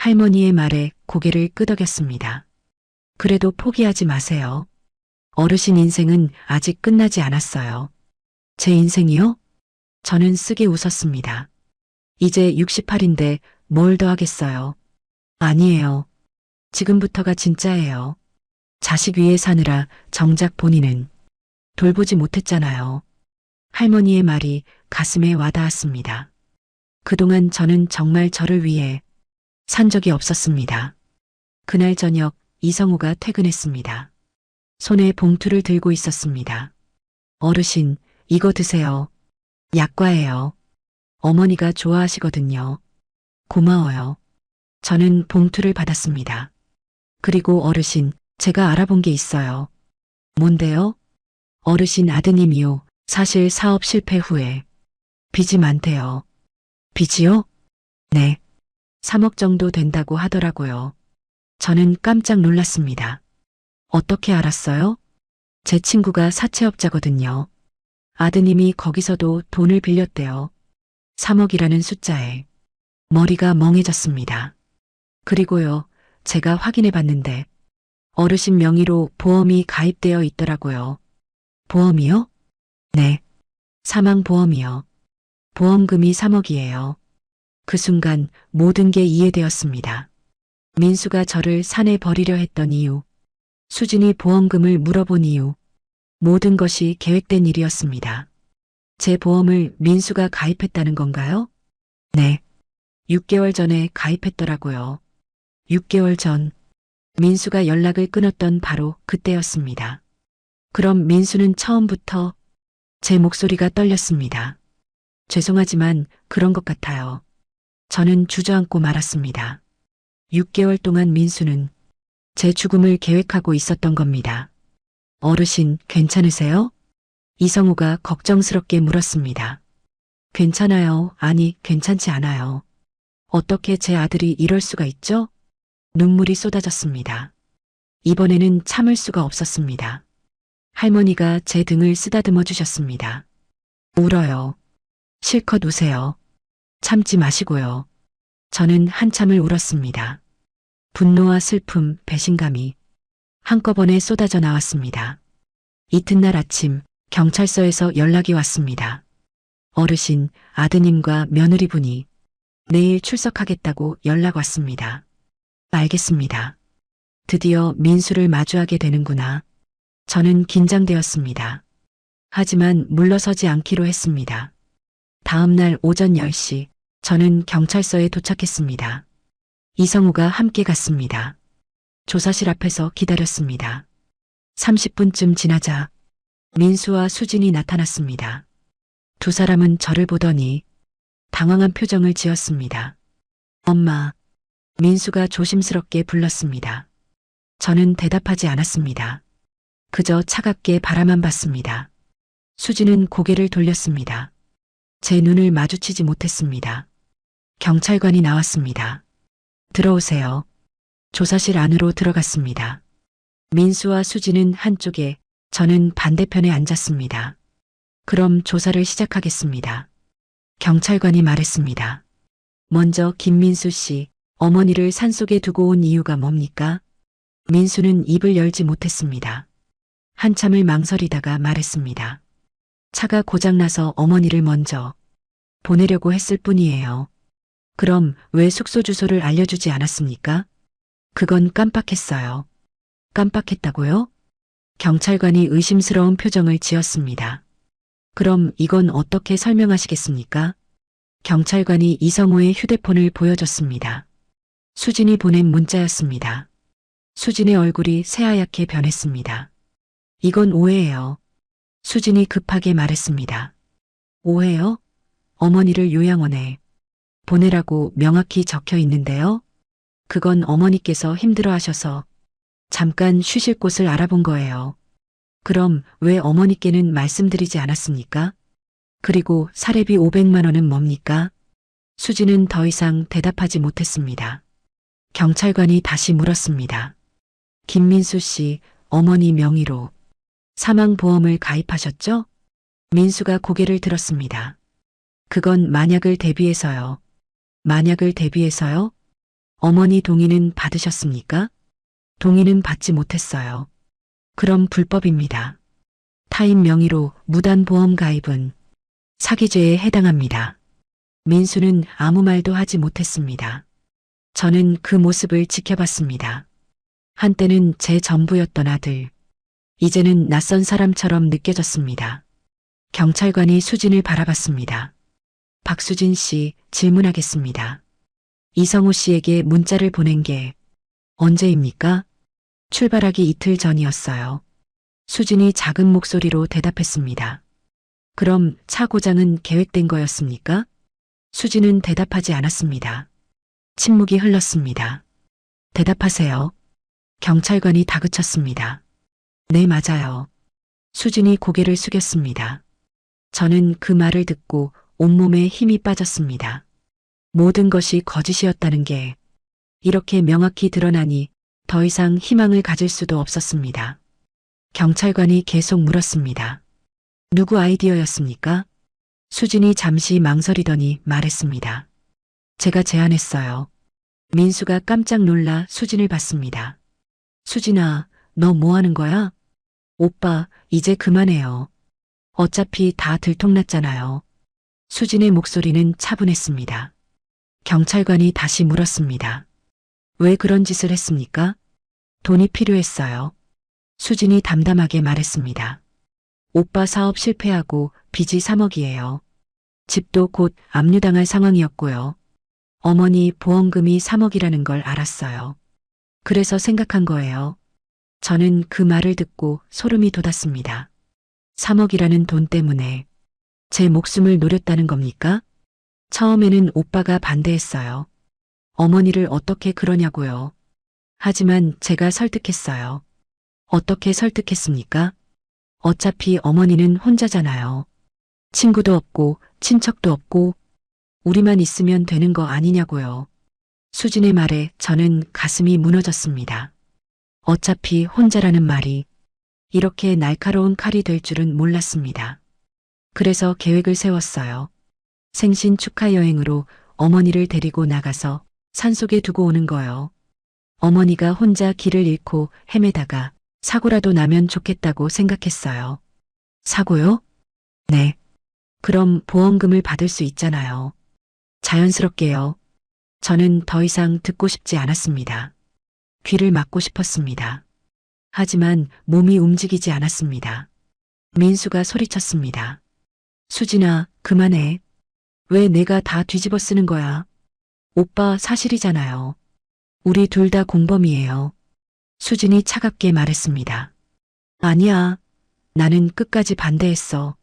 할머니의 말에 고개를 끄덕였습니다. 그래도 포기하지 마세요. 어르신 인생은 아직 끝나지 않았어요. 제 인생이요? 저는 쓰게 웃었습니다. 이제 68인데 뭘 더 하겠어요. 아니에요. 지금부터가 진짜예요. 자식 위해 사느라 정작 본인은 돌보지 못했잖아요. 할머니의 말이 가슴에 와닿았습니다. 그동안 저는 정말 저를 위해 산 적이 없었습니다. 그날 저녁 이성우가 퇴근했습니다. 손에 봉투를 들고 있었습니다. 어르신, 이거 드세요. 약과예요. 어머니가 좋아하시거든요. 고마워요. 저는 봉투를 받았습니다. 그리고 어르신, 제가 알아본 게 있어요. 뭔데요? 어르신 아드님이요. 사실 사업 실패 후에 빚이 많대요. 빚이요? 네. 3억 정도 된다고 하더라고요. 저는 깜짝 놀랐습니다. 어떻게 알았어요? 제 친구가 사채업자거든요. 아드님이 거기서도 돈을 빌렸대요. 3억이라는 숫자에 머리가 멍해졌습니다. 그리고요, 제가 확인해 봤는데 어르신 명의로 보험이 가입되어 있더라고요. 보험이요? 네. 사망보험이요. 보험금이 3억이에요. 그 순간 모든 게 이해되었습니다. 민수가 저를 산에 버리려 했던 이유, 수진이 보험금을 물어본 이유, 모든 것이 계획된 일이었습니다. 제 보험을 민수가 가입했다는 건가요? 네. 6개월 전에 가입했더라고요. 6개월 전, 민수가 연락을 끊었던 바로 그때였습니다. 그럼 민수는 처음부터 제 목소리가 떨렸습니다. 죄송하지만 그런 것 같아요. 저는 주저앉고 말았습니다. 6개월 동안 민수는 제 죽음을 계획하고 있었던 겁니다. 어르신, 괜찮으세요? 이성우가 걱정스럽게 물었습니다. 괜찮아요. 아니, 괜찮지 않아요. 어떻게 제 아들이 이럴 수가 있죠? 눈물이 쏟아졌습니다. 이번에는 참을 수가 없었습니다. 할머니가 제 등을 쓰다듬어 주셨습니다. 울어요. 실컷 우세요. 참지 마시고요. 저는 한참을 울었습니다. 분노와 슬픔, 배신감이 한꺼번에 쏟아져 나왔습니다. 이튿날 아침 경찰서에서 연락이 왔습니다. 어르신, 아드님과 며느리분이 내일 출석하겠다고 연락 왔습니다. 알겠습니다. 드디어 민수를 마주하게 되는구나. 저는 긴장되었습니다. 하지만 물러서지 않기로 했습니다. 다음 날 오전 10시 저는 경찰서에 도착했습니다. 이성우가 함께 갔습니다. 조사실 앞에서 기다렸습니다. 30분쯤 지나자 민수와 수진이 나타났습니다. 두 사람은 저를 보더니 당황한 표정을 지었습니다. 엄마, 민수가 조심스럽게 불렀습니다. 저는 대답하지 않았습니다. 그저 차갑게 바라만 봤습니다. 수진은 고개를 돌렸습니다. 제 눈을 마주치지 못했습니다. 경찰관이 나왔습니다. 들어오세요. 조사실 안으로 들어갔습니다. 민수와 수진은 한쪽에, 저는 반대편에 앉았습니다. 그럼 조사를 시작하겠습니다. 경찰관이 말했습니다. 먼저 김민수 씨, 어머니를 산속에 두고 온 이유가 뭡니까? 민수는 입을 열지 못했습니다. 한참을 망설이다가 말했습니다. 차가 고장나서 어머니를 먼저 보내려고 했을 뿐이에요. 그럼 왜 숙소 주소를 알려주지 않았습니까? 그건 깜빡했어요. 깜빡했다고요? 경찰관이 의심스러운 표정을 지었습니다. 그럼 이건 어떻게 설명하시겠습니까? 경찰관이 이성호의 휴대폰을 보여줬습니다. 수진이 보낸 문자였습니다. 수진의 얼굴이 새하얗게 변했습니다. 이건 오해예요. 수진이 급하게 말했습니다. 오해요? 어머니를 요양원에 보내라고 명확히 적혀 있는데요. 그건 어머니께서 힘들어 하셔서 잠깐 쉬실 곳을 알아본 거예요. 그럼 왜 어머니께는 말씀드리지 않았습니까? 그리고 사례비 500만 원은 뭡니까? 수진은 더 이상 대답하지 못했습니다. 경찰관이 다시 물었습니다. 김민수 씨, 어머니 명의로 사망보험을 가입하셨죠? 민수가 고개를 들었습니다. 그건 만약을 대비해서요. 만약을 대비해서요? 어머니 동의는 받으셨습니까? 동의는 받지 못했어요. 그럼 불법입니다. 타인 명의로 무단보험 가입은 사기죄에 해당합니다. 민수는 아무 말도 하지 못했습니다. 저는 그 모습을 지켜봤습니다. 한때는 제 전부였던 아들. 이제는 낯선 사람처럼 느껴졌습니다. 경찰관이 수진을 바라봤습니다. 박수진 씨, 질문하겠습니다. 이성호 씨에게 문자를 보낸 게 언제입니까? 출발하기 이틀 전이었어요. 수진이 작은 목소리로 대답했습니다. 그럼 차 고장은 계획된 거였습니까? 수진은 대답하지 않았습니다. 침묵이 흘렀습니다. 대답하세요. 경찰관이 다그쳤습니다. 네, 맞아요. 수진이 고개를 숙였습니다. 저는 그 말을 듣고 온몸에 힘이 빠졌습니다. 모든 것이 거짓이었다는 게 이렇게 명확히 드러나니 더 이상 희망을 가질 수도 없었습니다. 경찰관이 계속 물었습니다. 누구 아이디어였습니까? 수진이 잠시 망설이더니 말했습니다. 제가 제안했어요. 민수가 깜짝 놀라 수진을 봤습니다. 수진아, 너 뭐 하는 거야? 오빠, 이제 그만해요. 어차피 다 들통났잖아요. 수진의 목소리는 차분했습니다. 경찰관이 다시 물었습니다. 왜 그런 짓을 했습니까? 돈이 필요했어요. 수진이 담담하게 말했습니다. 오빠 사업 실패하고 빚이 3억이에요. 집도 곧 압류당할 상황이었고요. 어머니 보험금이 3억이라는 걸 알았어요. 그래서 생각한 거예요. 저는 그 말을 듣고 소름이 돋았습니다. 3억이라는 돈 때문에 제 목숨을 노렸다는 겁니까? 처음에는 오빠가 반대했어요. 어머니를 어떻게 그러냐고요. 하지만 제가 설득했어요. 어떻게 설득했습니까? 어차피 어머니는 혼자잖아요. 친구도 없고 친척도 없고 우리만 있으면 되는 거 아니냐고요. 수진의 말에 저는 가슴이 무너졌습니다. 어차피 혼자라는 말이 이렇게 날카로운 칼이 될 줄은 몰랐습니다. 그래서 계획을 세웠어요. 생신 축하 여행으로 어머니를 데리고 나가서 산속에 두고 오는 거요. 어머니가 혼자 길을 잃고 헤매다가 사고라도 나면 좋겠다고 생각했어요. 사고요? 네. 그럼 보험금을 받을 수 있잖아요. 자연스럽게요. 저는 더 이상 듣고 싶지 않았습니다. 귀를 막고 싶었습니다. 하지만 몸이 움직이지 않았습니다. 민수가 소리쳤습니다. 수진아, 그만해. 왜 내가 다 뒤집어 쓰는 거야? 오빠 사실이잖아요. 우리 둘 다 공범이에요. 수진이 차갑게 말했습니다. 아니야. 나는 끝까지 반대했어.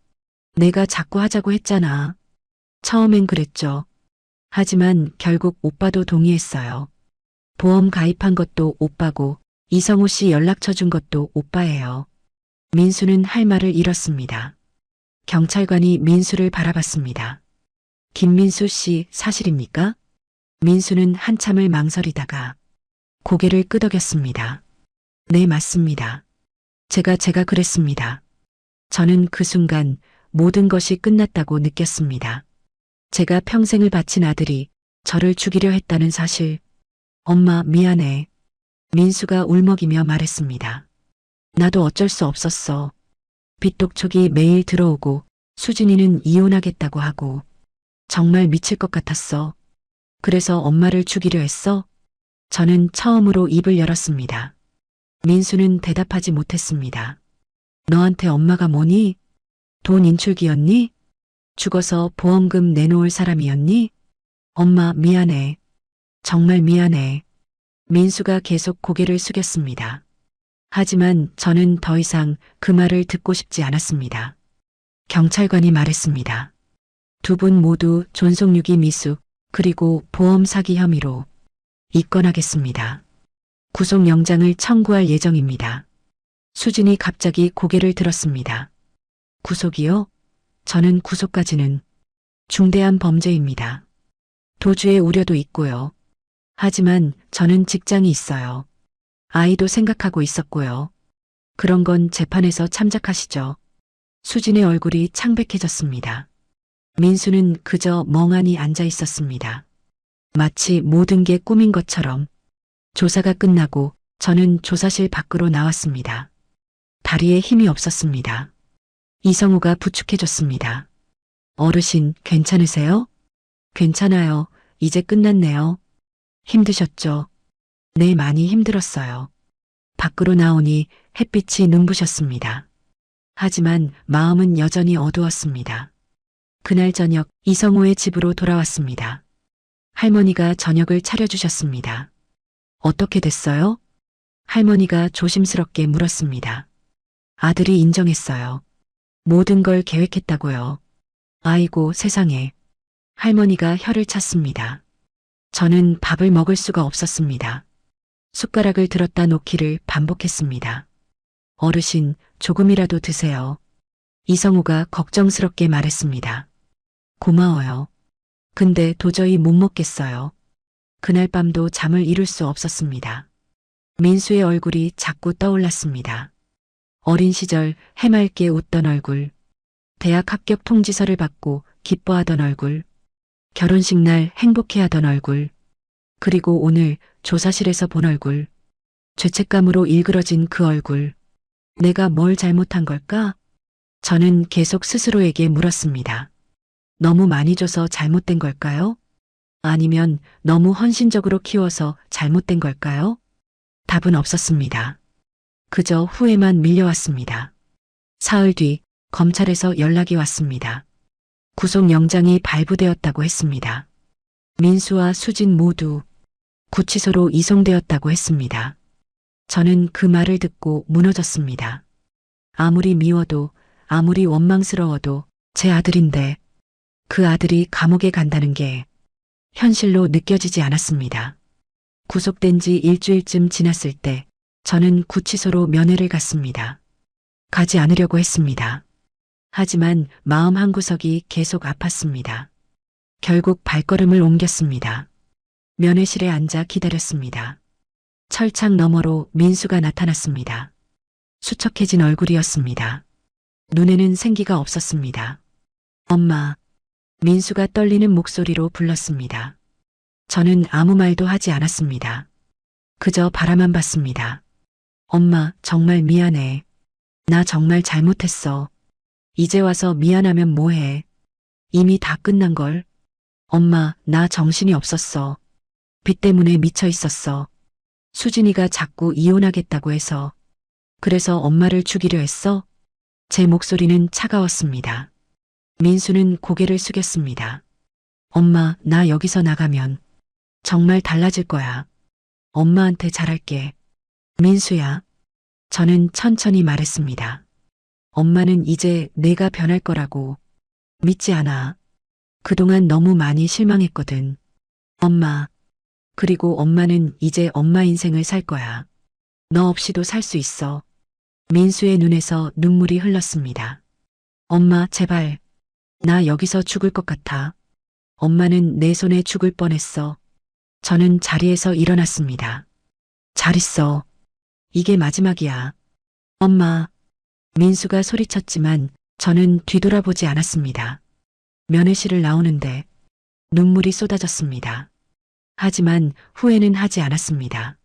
내가 자꾸 하자고 했잖아. 처음엔 그랬죠. 하지만 결국 오빠도 동의했어요. 보험 가입한 것도 오빠고 이성호 씨 연락처 준 것도 오빠예요. 민수는 할 말을 잃었습니다. 경찰관이 민수를 바라봤습니다. 김민수 씨 사실입니까? 민수는 한참을 망설이다가 고개를 끄덕였습니다. 네, 맞습니다. 제가 그랬습니다. 저는 그 순간 모든 것이 끝났다고 느꼈습니다. 제가 평생을 바친 아들이 저를 죽이려 했다는 사실. 엄마, 미안해. 민수가 울먹이며 말했습니다. 나도 어쩔 수 없었어. 빚독촉이 매일 들어오고 수진이는 이혼하겠다고 하고 정말 미칠 것 같았어. 그래서 엄마를 죽이려 했어? 저는 처음으로 입을 열었습니다. 민수는 대답하지 못했습니다. 너한테 엄마가 뭐니? 돈 인출기였니? 죽어서 보험금 내놓을 사람이었니? 엄마 미안해. 정말 미안해. 민수가 계속 고개를 숙였습니다. 하지만 저는 더 이상 그 말을 듣고 싶지 않았습니다. 경찰관이 말했습니다. 두 분 모두 존속유기 미수 그리고 보험 사기 혐의로 입건하겠습니다. 구속영장을 청구할 예정입니다. 수진이 갑자기 고개를 들었습니다. 구속이요? 저는 구속까지는 중대한 범죄입니다. 도주의 우려도 있고요. 하지만 저는 직장이 있어요. 아이도 생각하고 있었고요. 그런 건 재판에서 참작하시죠. 수진의 얼굴이 창백해졌습니다. 민수는 그저 멍하니 앉아 있었습니다. 마치 모든 게 꿈인 것처럼. 조사가 끝나고 저는 조사실 밖으로 나왔습니다. 다리에 힘이 없었습니다. 이성우가 부축해줬습니다. 어르신 괜찮으세요? 괜찮아요. 이제 끝났네요. 힘드셨죠? 네, 많이 힘들었어요. 밖으로 나오니 햇빛이 눈부셨습니다. 하지만 마음은 여전히 어두웠습니다. 그날 저녁 이성우의 집으로 돌아왔습니다. 할머니가 저녁을 차려주셨습니다. 어떻게 됐어요? 할머니가 조심스럽게 물었습니다. 아들이 인정했어요. 모든 걸 계획했다고요. 아이고 세상에. 할머니가 혀를 찼습니다. 저는 밥을 먹을 수가 없었습니다. 숟가락을 들었다 놓기를 반복했습니다. 어르신, 조금이라도 드세요. 이성우가 걱정스럽게 말했습니다. 고마워요. 근데 도저히 못 먹겠어요. 그날 밤도 잠을 이룰 수 없었습니다. 민수의 얼굴이 자꾸 떠올랐습니다. 어린 시절 해맑게 웃던 얼굴, 대학 합격 통지서를 받고 기뻐하던 얼굴, 결혼식 날 행복해하던 얼굴, 그리고 오늘 조사실에서 본 얼굴, 죄책감으로 일그러진 그 얼굴. 내가 뭘 잘못한 걸까? 저는 계속 스스로에게 물었습니다. 너무 많이 줘서 잘못된 걸까요? 아니면 너무 헌신적으로 키워서 잘못된 걸까요? 답은 없었습니다. 그저 후회만 밀려왔습니다. 사흘 뒤 검찰에서 연락이 왔습니다. 구속영장이 발부되었다고 했습니다. 민수와 수진 모두 구치소로 이송되었다고 했습니다. 저는 그 말을 듣고 무너졌습니다. 아무리 미워도 아무리 원망스러워도 제 아들인데 그 아들이 감옥에 간다는 게 현실로 느껴지지 않았습니다. 구속된 지 일주일쯤 지났을 때 저는 구치소로 면회를 갔습니다. 가지 않으려고 했습니다. 하지만 마음 한구석이 계속 아팠습니다. 결국 발걸음을 옮겼습니다. 면회실에 앉아 기다렸습니다. 철창 너머로 민수가 나타났습니다. 수척해진 얼굴이었습니다. 눈에는 생기가 없었습니다. 엄마, 민수가 떨리는 목소리로 불렀습니다. 저는 아무 말도 하지 않았습니다. 그저 바라만 봤습니다. 엄마, 정말 미안해. 나 정말 잘못했어. 이제 와서 미안하면 뭐해. 이미 다 끝난걸. 엄마, 나 정신이 없었어. 빚 때문에 미쳐 있었어. 수진이가 자꾸 이혼하겠다고 해서. 그래서 엄마를 죽이려 했어? 제 목소리는 차가웠습니다. 민수는 고개를 숙였습니다. 엄마, 나 여기서 나가면 정말 달라질 거야. 엄마한테 잘할게. 민수야. 저는 천천히 말했습니다. 엄마는 이제 내가 변할 거라고 믿지 않아. 그동안 너무 많이 실망했거든. 엄마. 그리고 엄마는 이제 엄마 인생을 살 거야. 너 없이도 살 수 있어. 민수의 눈에서 눈물이 흘렀습니다. 엄마, 제발. 나 여기서 죽을 것 같아. 엄마는 내 손에 죽을 뻔했어. 저는 자리에서 일어났습니다. 잘 있어. 이게 마지막이야. 엄마. 민수가 소리쳤지만 저는 뒤돌아보지 않았습니다. 면회실을 나오는데 눈물이 쏟아졌습니다. 하지만 후회는 하지 않았습니다.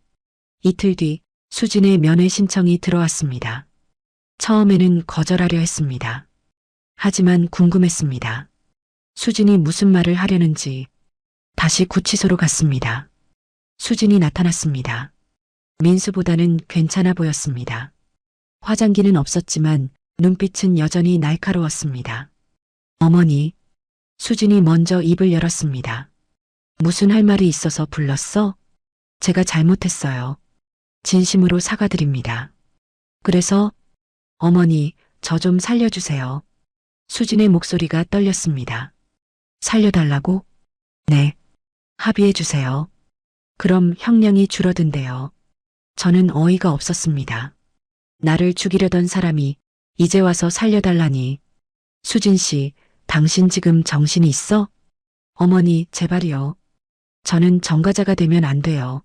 이틀 뒤 수진의 면회 신청이 들어왔습니다. 처음에는 거절하려 했습니다. 하지만 궁금했습니다. 수진이 무슨 말을 하려는지. 다시 구치소로 갔습니다. 수진이 나타났습니다. 민수보다는 괜찮아 보였습니다. 화장기는 없었지만 눈빛은 여전히 날카로웠습니다. 어머니, 수진이 먼저 입을 열었습니다. 무슨 할 말이 있어서 불렀어? 제가 잘못했어요. 진심으로 사과드립니다. 그래서 어머니, 저 좀 살려주세요. 수진의 목소리가 떨렸습니다. 살려달라고? 네. 합의해주세요. 그럼 형량이 줄어든대요. 저는 어이가 없었습니다. 나를 죽이려던 사람이 이제 와서 살려달라니. 수진 씨, 당신 지금 정신이 있어? 어머니, 제발이요. 저는 전과자가 되면 안 돼요.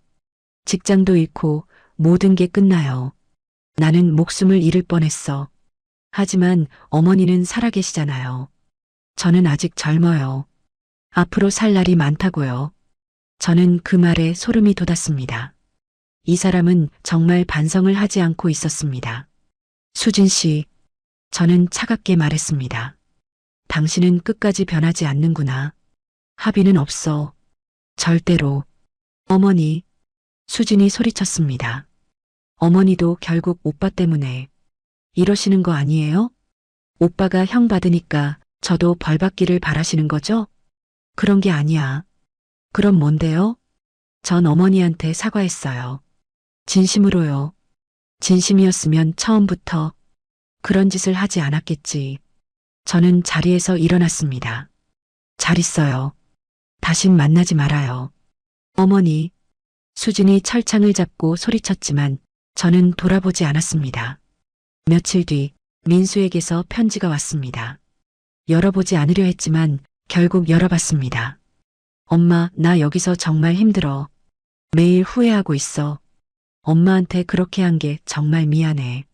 직장도 잃고 모든 게 끝나요. 나는 목숨을 잃을 뻔했어. 하지만 어머니는 살아계시잖아요. 저는 아직 젊어요. 앞으로 살 날이 많다고요. 저는 그 말에 소름이 돋았습니다. 이 사람은 정말 반성을 하지 않고 있었습니다. 수진 씨, 저는 차갑게 말했습니다. 당신은 끝까지 변하지 않는구나. 합의는 없어. 절대로. 어머니, 수진이 소리쳤습니다. 어머니도 결국 오빠 때문에 이러시는 거 아니에요? 오빠가 형 받으니까 저도 벌 받기를 바라시는 거죠? 그런 게 아니야. 그럼 뭔데요? 전 어머니한테 사과했어요. 진심으로요. 진심이었으면 처음부터 그런 짓을 하지 않았겠지. 저는 자리에서 일어났습니다. 잘 있어요. 다신 만나지 말아요. 어머니, 수진이 철창을 잡고 소리쳤지만 저는 돌아보지 않았습니다. 며칠 뒤 민수에게서 편지가 왔습니다. 열어보지 않으려 했지만 결국 열어봤습니다. 엄마, 나 여기서 정말 힘들어. 매일 후회하고 있어. 엄마한테 그렇게 한 게 정말 미안해.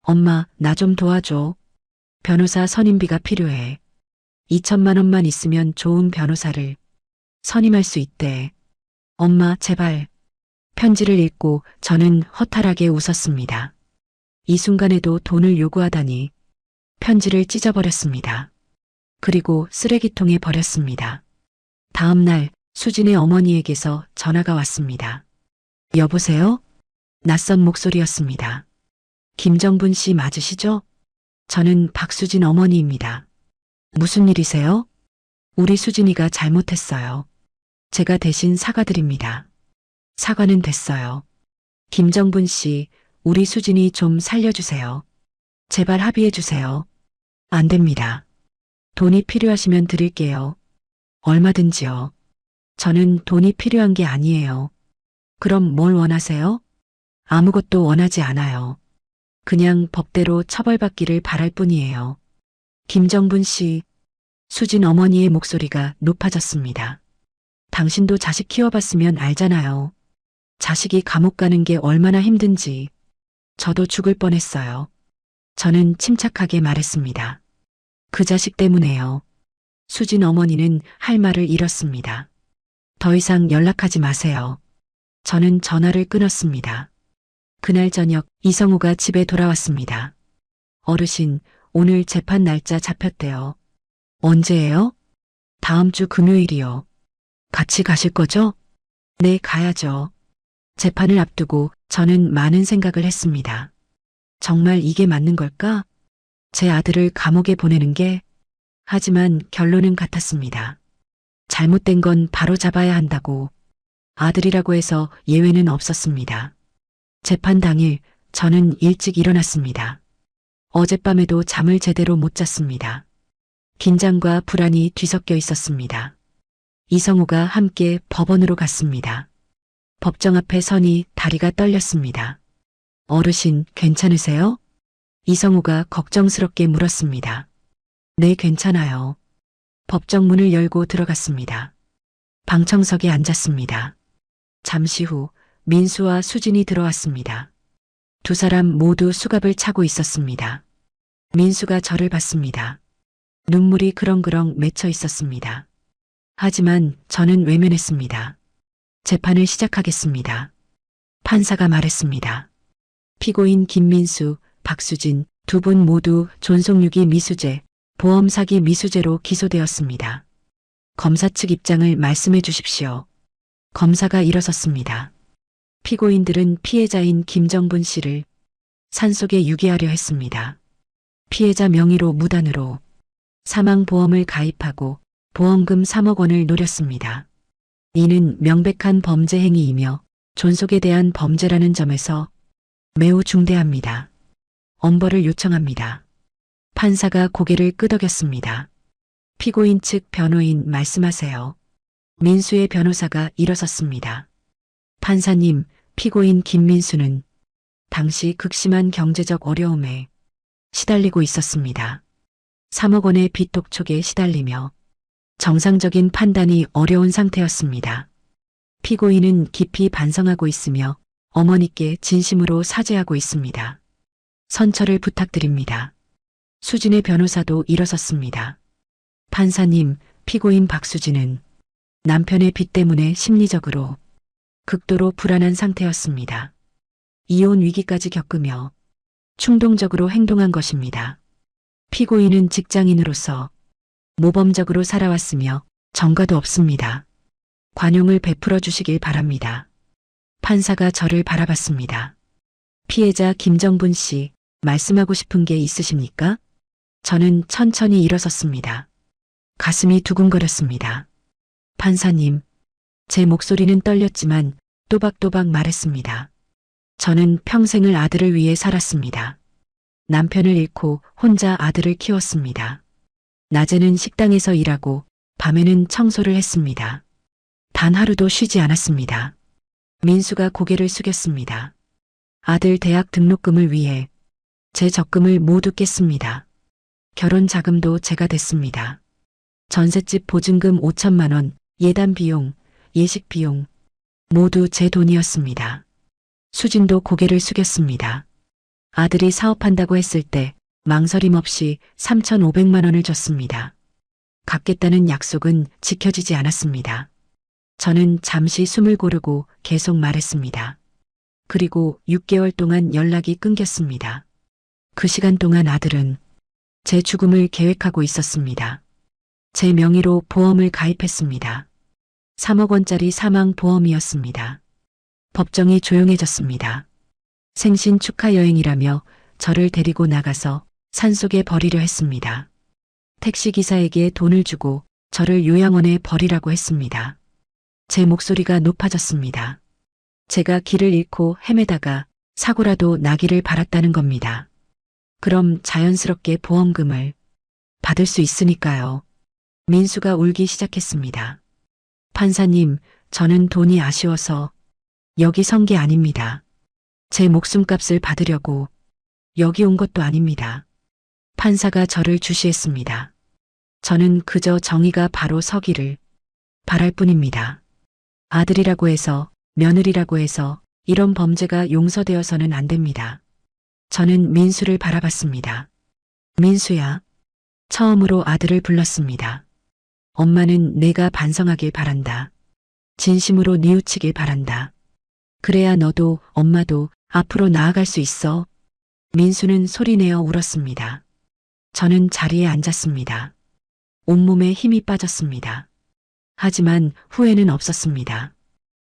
엄마, 나 좀 도와줘. 변호사 선임비가 필요해. 2천만 원만 있으면 좋은 변호사를 선임할 수 있대. 엄마, 제발. 편지를 읽고 저는 허탈하게 웃었습니다. 이 순간에도 돈을 요구하다니. 편지를 찢어버렸습니다. 그리고 쓰레기통에 버렸습니다. 다음 날 수진의 어머니에게서 전화가 왔습니다. 여보세요? 낯선 목소리였습니다. 김정분 씨 맞으시죠? 저는 박수진 어머니입니다. 무슨 일이세요? 우리 수진이가 잘못했어요. 제가 대신 사과드립니다. 사과는 됐어요. 김정분 씨, 우리 수진이 좀 살려주세요. 제발 합의해주세요. 안 됩니다. 돈이 필요하시면 드릴게요. 얼마든지요. 저는 돈이 필요한 게 아니에요. 그럼 뭘 원하세요? 아무것도 원하지 않아요. 그냥 법대로 처벌받기를 바랄 뿐이에요. 김정분 씨, 수진 어머니의 목소리가 높아졌습니다. 당신도 자식 키워봤으면 알잖아요. 자식이 감옥 가는 게 얼마나 힘든지. 저도 죽을 뻔했어요. 저는 침착하게 말했습니다. 그 자식 때문에요. 수진 어머니는 할 말을 잃었습니다. 더 이상 연락하지 마세요. 저는 전화를 끊었습니다. 그날 저녁 이성우가 집에 돌아왔습니다. 어르신, 오늘 재판 날짜 잡혔대요. 언제예요? 다음 주 금요일이요. 같이 가실 거죠? 네, 가야죠. 재판을 앞두고 저는 많은 생각을 했습니다. 정말 이게 맞는 걸까? 제 아들을 감옥에 보내는 게. 하지만 결론은 같았습니다. 잘못된 건 바로 잡아야 한다고. 아들이라고 해서 예외는 없었습니다. 재판 당일 저는 일찍 일어났습니다. 어젯밤에도 잠을 제대로 못 잤습니다. 긴장과 불안이 뒤섞여 있었습니다. 이성우가 함께 법원으로 갔습니다. 법정 앞에 서니 다리가 떨렸습니다. 어르신, 괜찮으세요? 이성우가 걱정스럽게 물었습니다. 네, 괜찮아요. 법정 문을 열고 들어갔습니다. 방청석에 앉았습니다. 잠시 후 민수와 수진이 들어왔습니다. 두 사람 모두 수갑을 차고 있었습니다. 민수가 저를 봤습니다. 눈물이 그렁그렁 맺혀 있었습니다. 하지만 저는 외면했습니다. 재판을 시작하겠습니다. 판사가 말했습니다. 피고인 김민수, 박수진 두 분 모두 존속유기 미수죄, 보험 사기 미수죄로 기소되었습니다. 검사 측 입장을 말씀해 주십시오. 검사가 일어섰습니다. 피고인들은 피해자인 김정분 씨를 산속에 유기하려 했습니다. 피해자 명의로 무단으로 사망보험을 가입하고 보험금 3억 원을 노렸습니다. 이는 명백한 범죄 행위이며 존속에 대한 범죄라는 점에서 매우 중대합니다. 엄벌을 요청합니다. 판사가 고개를 끄덕였습니다. 피고인 측 변호인 말씀하세요. 민수의 변호사가 일어섰습니다. 판사님, 피고인 김민수는 당시 극심한 경제적 어려움에 시달리고 있었습니다. 3억 원의 빚 독촉에 시달리며 정상적인 판단이 어려운 상태였습니다. 피고인은 깊이 반성하고 있으며 어머니께 진심으로 사죄하고 있습니다. 선처를 부탁드립니다. 수진의 변호사도 일어섰습니다. 판사님, 피고인 박수진은 남편의 빚 때문에 심리적으로 극도로 불안한 상태였습니다. 이혼 위기까지 겪으며 충동적으로 행동한 것입니다. 피고인은 직장인으로서 모범적으로 살아왔으며 전과도 없습니다. 관용을 베풀어 주시길 바랍니다. 판사가 저를 바라봤습니다. 피해자 김정분 씨, 말씀하고 싶은 게 있으십니까? 저는 천천히 일어섰습니다. 가슴이 두근거렸습니다. 판사님, 제 목소리는 떨렸지만 또박또박 말했습니다. 저는 평생을 아들을 위해 살았습니다. 남편을 잃고 혼자 아들을 키웠습니다. 낮에는 식당에서 일하고 밤에는 청소를 했습니다. 단 하루도 쉬지 않았습니다. 민수가 고개를 숙였습니다. 아들 대학 등록금을 위해 제 적금을 모두 깼습니다. 결혼 자금도 제가 댔습니다. 전셋집 보증금 5천만 원, 예단 비용, 예식 비용 모두 제 돈이었습니다. 수진도 고개를 숙였습니다. 아들이 사업한다고 했을 때 망설임 없이 3,500만 원을 줬습니다. 갚겠다는 약속은 지켜지지 않았습니다. 저는 잠시 숨을 고르고 계속 말했습니다. 그리고 6개월 동안 연락이 끊겼습니다. 그 시간 동안 아들은 제 죽음을 계획하고 있었습니다. 제 명의로 보험을 가입했습니다. 3억 원짜리 사망보험이었습니다. 법정이 조용해졌습니다. 생신 축하 여행이라며 저를 데리고 나가서 산속에 버리려 했습니다. 택시기사에게 돈을 주고 저를 요양원에 버리라고 했습니다. 제 목소리가 높아졌습니다. 제가 길을 잃고 헤매다가 사고라도 나기를 바랐다는 겁니다. 그럼 자연스럽게 보험금을 받을 수 있으니까요. 민수가 울기 시작했습니다. 판사님, 저는 돈이 아쉬워서 여기 선 게 아닙니다. 제 목숨값을 받으려고 여기 온 것도 아닙니다. 판사가 저를 주시했습니다. 저는 그저 정의가 바로 서기를 바랄 뿐입니다. 아들이라고 해서, 며느리라고 해서 이런 범죄가 용서되어서는 안 됩니다. 저는 민수를 바라봤습니다. 민수야. 처음으로 아들을 불렀습니다. 엄마는 내가 반성하길 바란다. 진심으로 뉘우치길 바란다. 그래야 너도 엄마도 앞으로 나아갈 수 있어. 민수는 소리내어 울었습니다. 저는 자리에 앉았습니다. 온몸에 힘이 빠졌습니다. 하지만 후회는 없었습니다.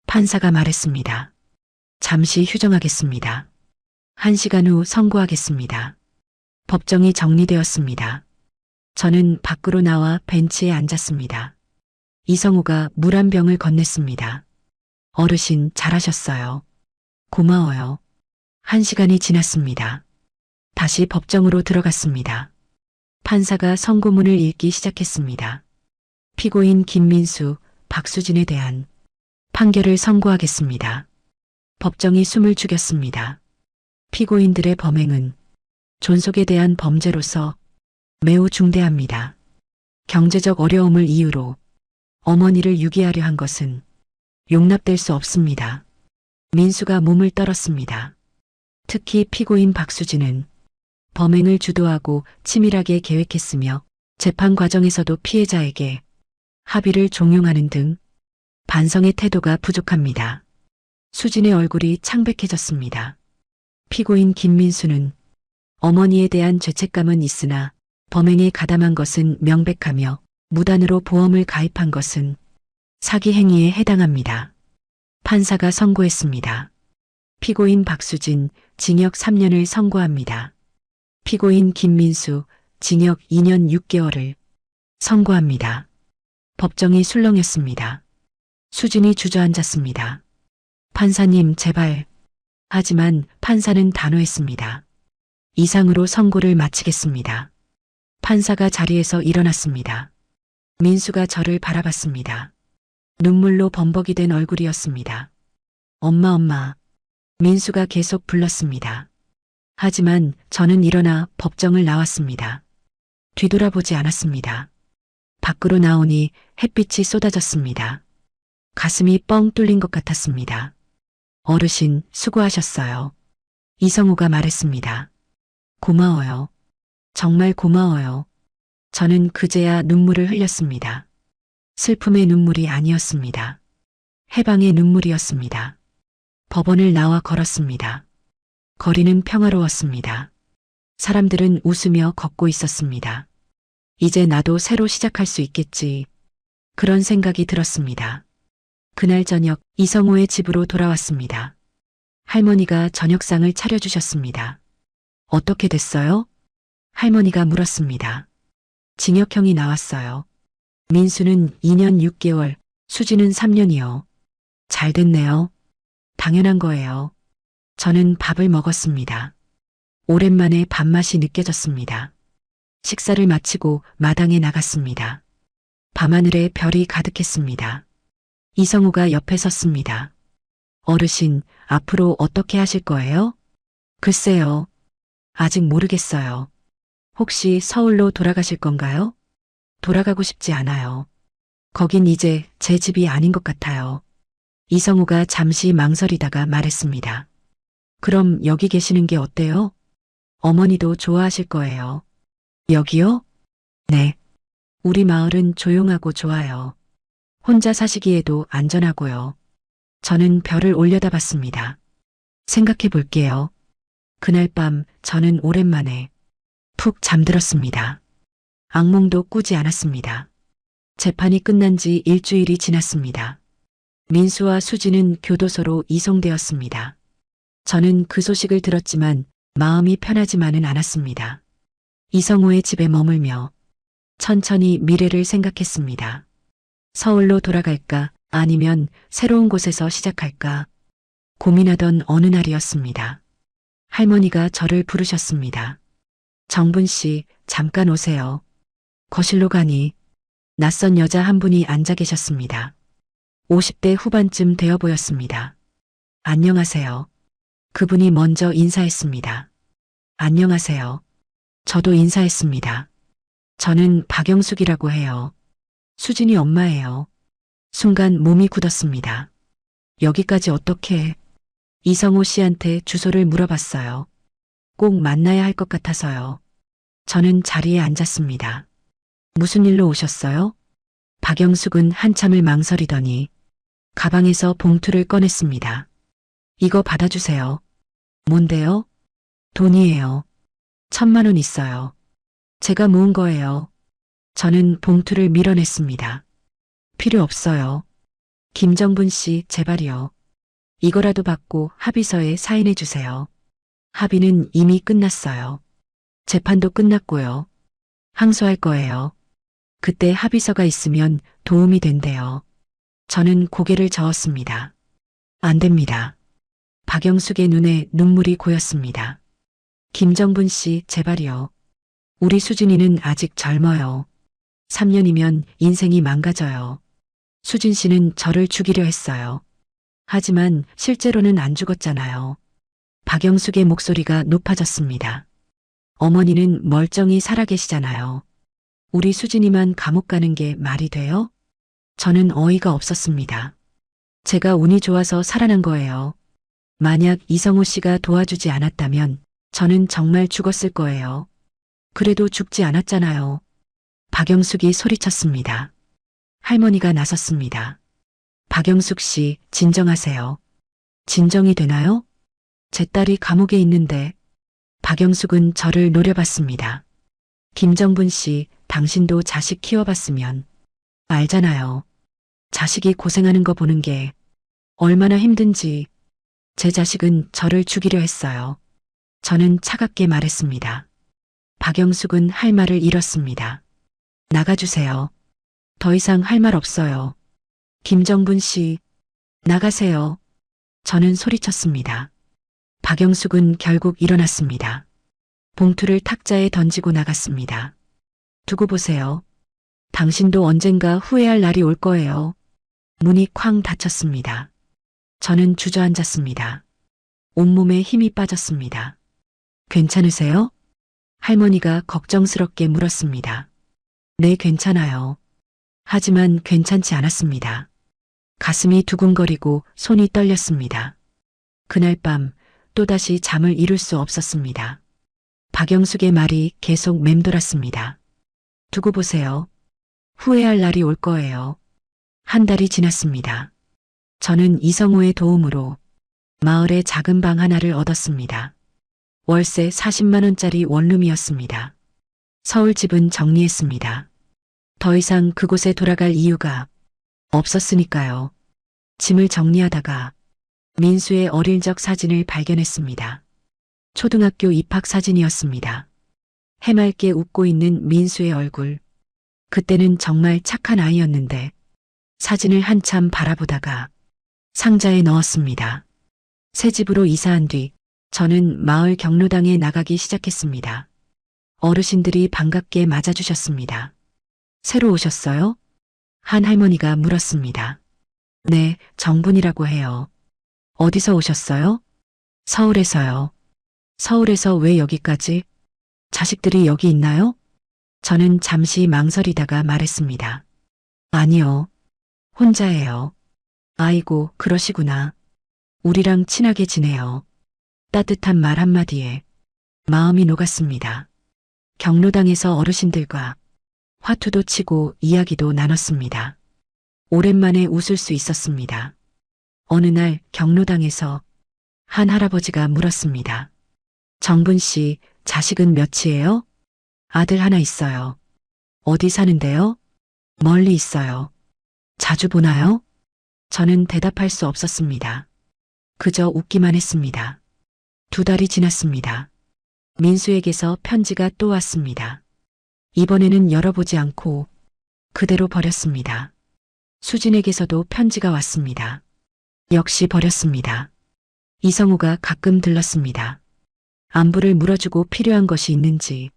판사가 말했습니다. 잠시 휴정하겠습니다. 1시간 후 선고하겠습니다. 법정이 정리되었습니다. 저는 밖으로 나와 벤치에 앉았습니다. 이성우가 물 한 병을 건넸습니다. 어르신 잘하셨어요. 고마워요. 1시간이 지났습니다. 다시 법정으로 들어갔습니다. 판사가 선고문을 읽기 시작했습니다. 피고인 김민수, 박수진에 대한 판결을 선고하겠습니다. 법정이 숨을 죽였습니다. 피고인들의 범행은 존속에 대한 범죄로서 매우 중대합니다. 경제적 어려움을 이유로 어머니를 유기하려 한 것은 용납될 수 없습니다. 민수가 몸을 떨었습니다. 특히 피고인 박수진은 범행을 주도하고 치밀하게 계획했으며 재판 과정에서도 피해자에게 합의를 종용하는 등 반성의 태도가 부족합니다. 수진의 얼굴이 창백해졌습니다. 피고인 김민수는 어머니에 대한 죄책감은 있으나 범행에 가담한 것은 명백하며 무단으로 보험을 가입한 것은 사기 행위에 해당합니다. 판사가 선고했습니다. 피고인 박수진 징역 3년을 선고합니다. 피고인 김민수 징역 2년 6개월을 선고합니다. 법정이 술렁였습니다. 수진이 주저앉았습니다. 판사님 제발. 하지만 판사는 단호했습니다. 이상으로 선고를 마치겠습니다. 판사가 자리에서 일어났습니다. 민수가 저를 바라봤습니다. 눈물로 범벅이 된 얼굴이었습니다. 엄마. 민수가 계속 불렀습니다. 하지만 저는 일어나 법정을 나왔습니다. 뒤돌아보지 않았습니다. 밖으로 나오니 햇빛이 쏟아졌습니다. 가슴이 뻥 뚫린 것 같았습니다. 어르신 수고하셨어요. 이성우가 말했습니다. 고마워요. 정말 고마워요. 저는 그제야 눈물을 흘렸습니다. 슬픔의 눈물이 아니었습니다. 해방의 눈물이었습니다. 법원을 나와 걸었습니다. 거리는 평화로웠습니다. 사람들은 웃으며 걷고 있었습니다. 이제 나도 새로 시작할 수 있겠지. 그런 생각이 들었습니다. 그날 저녁 이성우의 집으로 돌아왔습니다. 할머니가 저녁상을 차려주셨습니다. 어떻게 됐어요? 할머니가 물었습니다. 징역형이 나왔어요. 민수는 2년 6개월, 수지는 3년이요. 잘 됐네요. 당연한 거예요. 저는 밥을 먹었습니다. 오랜만에 밥맛이 느껴졌습니다. 식사를 마치고 마당에 나갔습니다. 밤하늘에 별이 가득했습니다. 이성우가 옆에 섰습니다. 어르신, 앞으로 어떻게 하실 거예요? 글쎄요. 아직 모르겠어요. 혹시 서울로 돌아가실 건가요? 돌아가고 싶지 않아요. 거긴 이제 제 집이 아닌 것 같아요. 이성우가 잠시 망설이다가 말했습니다. 그럼 여기 계시는 게 어때요? 어머니도 좋아하실 거예요. 여기요? 네. 우리 마을은 조용하고 좋아요. 혼자 사시기에도 안전하고요. 저는 별을 올려다봤습니다. 생각해 볼게요. 그날 밤 저는 오랜만에 푹 잠들었습니다. 악몽도 꾸지 않았습니다. 재판이 끝난 지 일주일이 지났습니다. 민수와 수지는 교도소로 이송되었습니다. 저는 그 소식을 들었지만 마음이 편하지만은 않았습니다. 이성우의 집에 머물며 천천히 미래를 생각했습니다. 서울로 돌아갈까 아니면 새로운 곳에서 시작할까 고민하던 어느 날이었습니다. 할머니가 저를 부르셨습니다. 정분 씨, 잠깐 오세요. 거실로 가니 낯선 여자 한 분이 앉아 계셨습니다. 50대 후반쯤 되어 보였습니다. 안녕하세요. 그분이 먼저 인사했습니다. 안녕하세요. 저도 인사했습니다. 저는 박영숙이라고 해요. 수진이 엄마예요. 순간 몸이 굳었습니다. 여기까지 어떻게? 이성우 씨한테 주소를 물어봤어요. 꼭 만나야 할 것 같아서요. 저는 자리에 앉았습니다. 무슨 일로 오셨어요? 박영숙은 한참을 망설이더니 가방에서 봉투를 꺼냈습니다. 이거 받아주세요. 뭔데요? 돈이에요. 1,000만 원 있어요. 제가 모은 거예요. 저는 봉투를 밀어냈습니다. 필요 없어요. 김정분 씨, 제발이요. 이거라도 받고 합의서에 사인해 주세요. 합의는 이미 끝났어요. 재판도 끝났고요. 항소할 거예요. 그때 합의서가 있으면 도움이 된대요. 저는 고개를 저었습니다. 안 됩니다. 박영숙의 눈에 눈물이 고였습니다. 김정분 씨, 제발이요. 우리 수진이는 아직 젊어요. 3년이면 인생이 망가져요. 수진 씨는 저를 죽이려 했어요. 하지만 실제로는 안 죽었잖아요. 박영숙의 목소리가 높아졌습니다. 어머니는 멀쩡히 살아계시잖아요. 우리 수진이만 감옥 가는 게 말이 돼요? 저는 어이가 없었습니다. 제가 운이 좋아서 살아난 거예요. 만약 이성우 씨가 도와주지 않았다면 저는 정말 죽었을 거예요. 그래도 죽지 않았잖아요. 박영숙이 소리쳤습니다. 할머니가 나섰습니다. 박영숙 씨, 진정하세요. 진정이 되나요? 제 딸이 감옥에 있는데. 박영숙은 저를 노려봤습니다. 김정분 씨, 당신도 자식 키워봤으면 알잖아요. 자식이 고생하는 거 보는 게 얼마나 힘든지 제 자식은 저를 죽이려 했어요. 저는 차갑게 말했습니다. 박영숙은 할 말을 잃었습니다. 나가주세요. 더 이상 할 말 없어요. 김정분 씨, 나가세요. 저는 소리쳤습니다. 박영숙은 결국 일어났습니다. 봉투를 탁자에 던지고 나갔습니다. 두고 보세요. 당신도 언젠가 후회할 날이 올 거예요. 문이 쾅 닫혔습니다. 저는 주저앉았습니다. 온몸에 힘이 빠졌습니다. 괜찮으세요? 할머니가 걱정스럽게 물었습니다. 네, 괜찮아요. 하지만 괜찮지 않았습니다. 가슴이 두근거리고 손이 떨렸습니다. 그날 밤 또다시 잠을 이룰 수 없었습니다. 박영숙의 말이 계속 맴돌았습니다. 두고 보세요. 후회할 날이 올 거예요. 한 달이 지났습니다. 저는 이성우의 도움으로 마을에 작은 방 하나를 얻었습니다. 월세 40만 원짜리 원룸이었습니다. 서울 집은 정리했습니다. 더 이상 그곳에 돌아갈 이유가 없었으니까요. 짐을 정리하다가 민수의 어릴 적 사진을 발견했습니다. 초등학교 입학 사진이었습니다. 해맑게 웃고 있는 민수의 얼굴. 그때는 정말 착한 아이였는데 사진을 한참 바라보다가 상자에 넣었습니다. 새 집으로 이사한 뒤 저는 마을 경로당에 나가기 시작했습니다. 어르신들이 반갑게 맞아주셨습니다. 새로 오셨어요? 한 할머니가 물었습니다. 네, 정분이라고 해요. 어디서 오셨어요? 서울에서요. 서울에서 왜 여기까지? 자식들이 여기 있나요? 저는 잠시 망설이다가 말했습니다. 아니요. 혼자예요. 아이고, 그러시구나. 우리랑 친하게 지내요. 따뜻한 말 한마디에 마음이 녹았습니다. 경로당에서 어르신들과 화투도 치고 이야기도 나눴습니다. 오랜만에 웃을 수 있었습니다. 어느 날 경로당에서 한 할아버지가 물었습니다. 정분 씨, 자식은 몇이에요? 아들 하나 있어요. 어디 사는데요? 멀리 있어요. 자주 보나요? 저는 대답할 수 없었습니다. 그저 웃기만 했습니다. 2달이 지났습니다. 민수에게서 편지가 또 왔습니다. 이번에는 열어보지 않고 그대로 버렸습니다. 수진에게서도 편지가 왔습니다. 역시 버렸습니다. 이성우가 가끔 들렀습니다. 안부를 물어주고 필요한 것이 있는지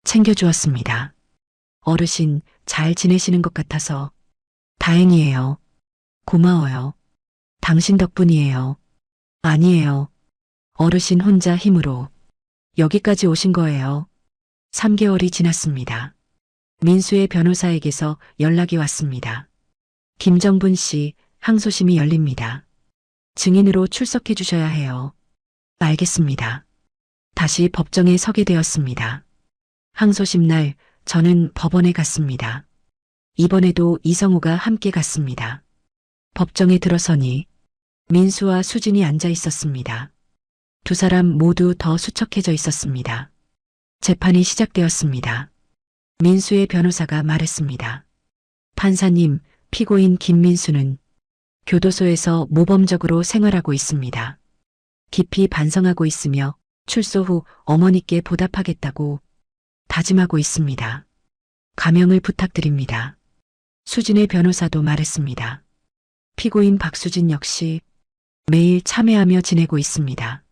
챙겨주었습니다. 어르신, 잘 지내시는 것 같아서 다행이에요. 고마워요. 당신 덕분이에요. 아니에요. 어르신 혼자 힘으로 여기까지 오신 거예요. 3개월이 지났습니다. 민수의 변호사에게서 연락이 왔습니다. 김정분 씨, 항소심이 열립니다. 증인으로 출석해 주셔야 해요. 알겠습니다. 다시 법정에 서게 되었습니다. 항소심 날 저는 법원에 갔습니다. 이번에도 이성우가 함께 갔습니다. 법정에 들어서니 민수와 수진이 앉아 있었습니다. 두 사람 모두 더 수척해져 있었습니다. 재판이 시작되었습니다. 민수의 변호사가 말했습니다. 판사님, 피고인 김민수는 교도소에서 모범적으로 생활하고 있습니다. 깊이 반성하고 있으며 출소 후 어머니께 보답하겠다고 다짐하고 있습니다. 감형을 부탁드립니다. 수진의 변호사도 말했습니다. 피고인 박수진 역시 매일 참회하며 지내고 있습니다.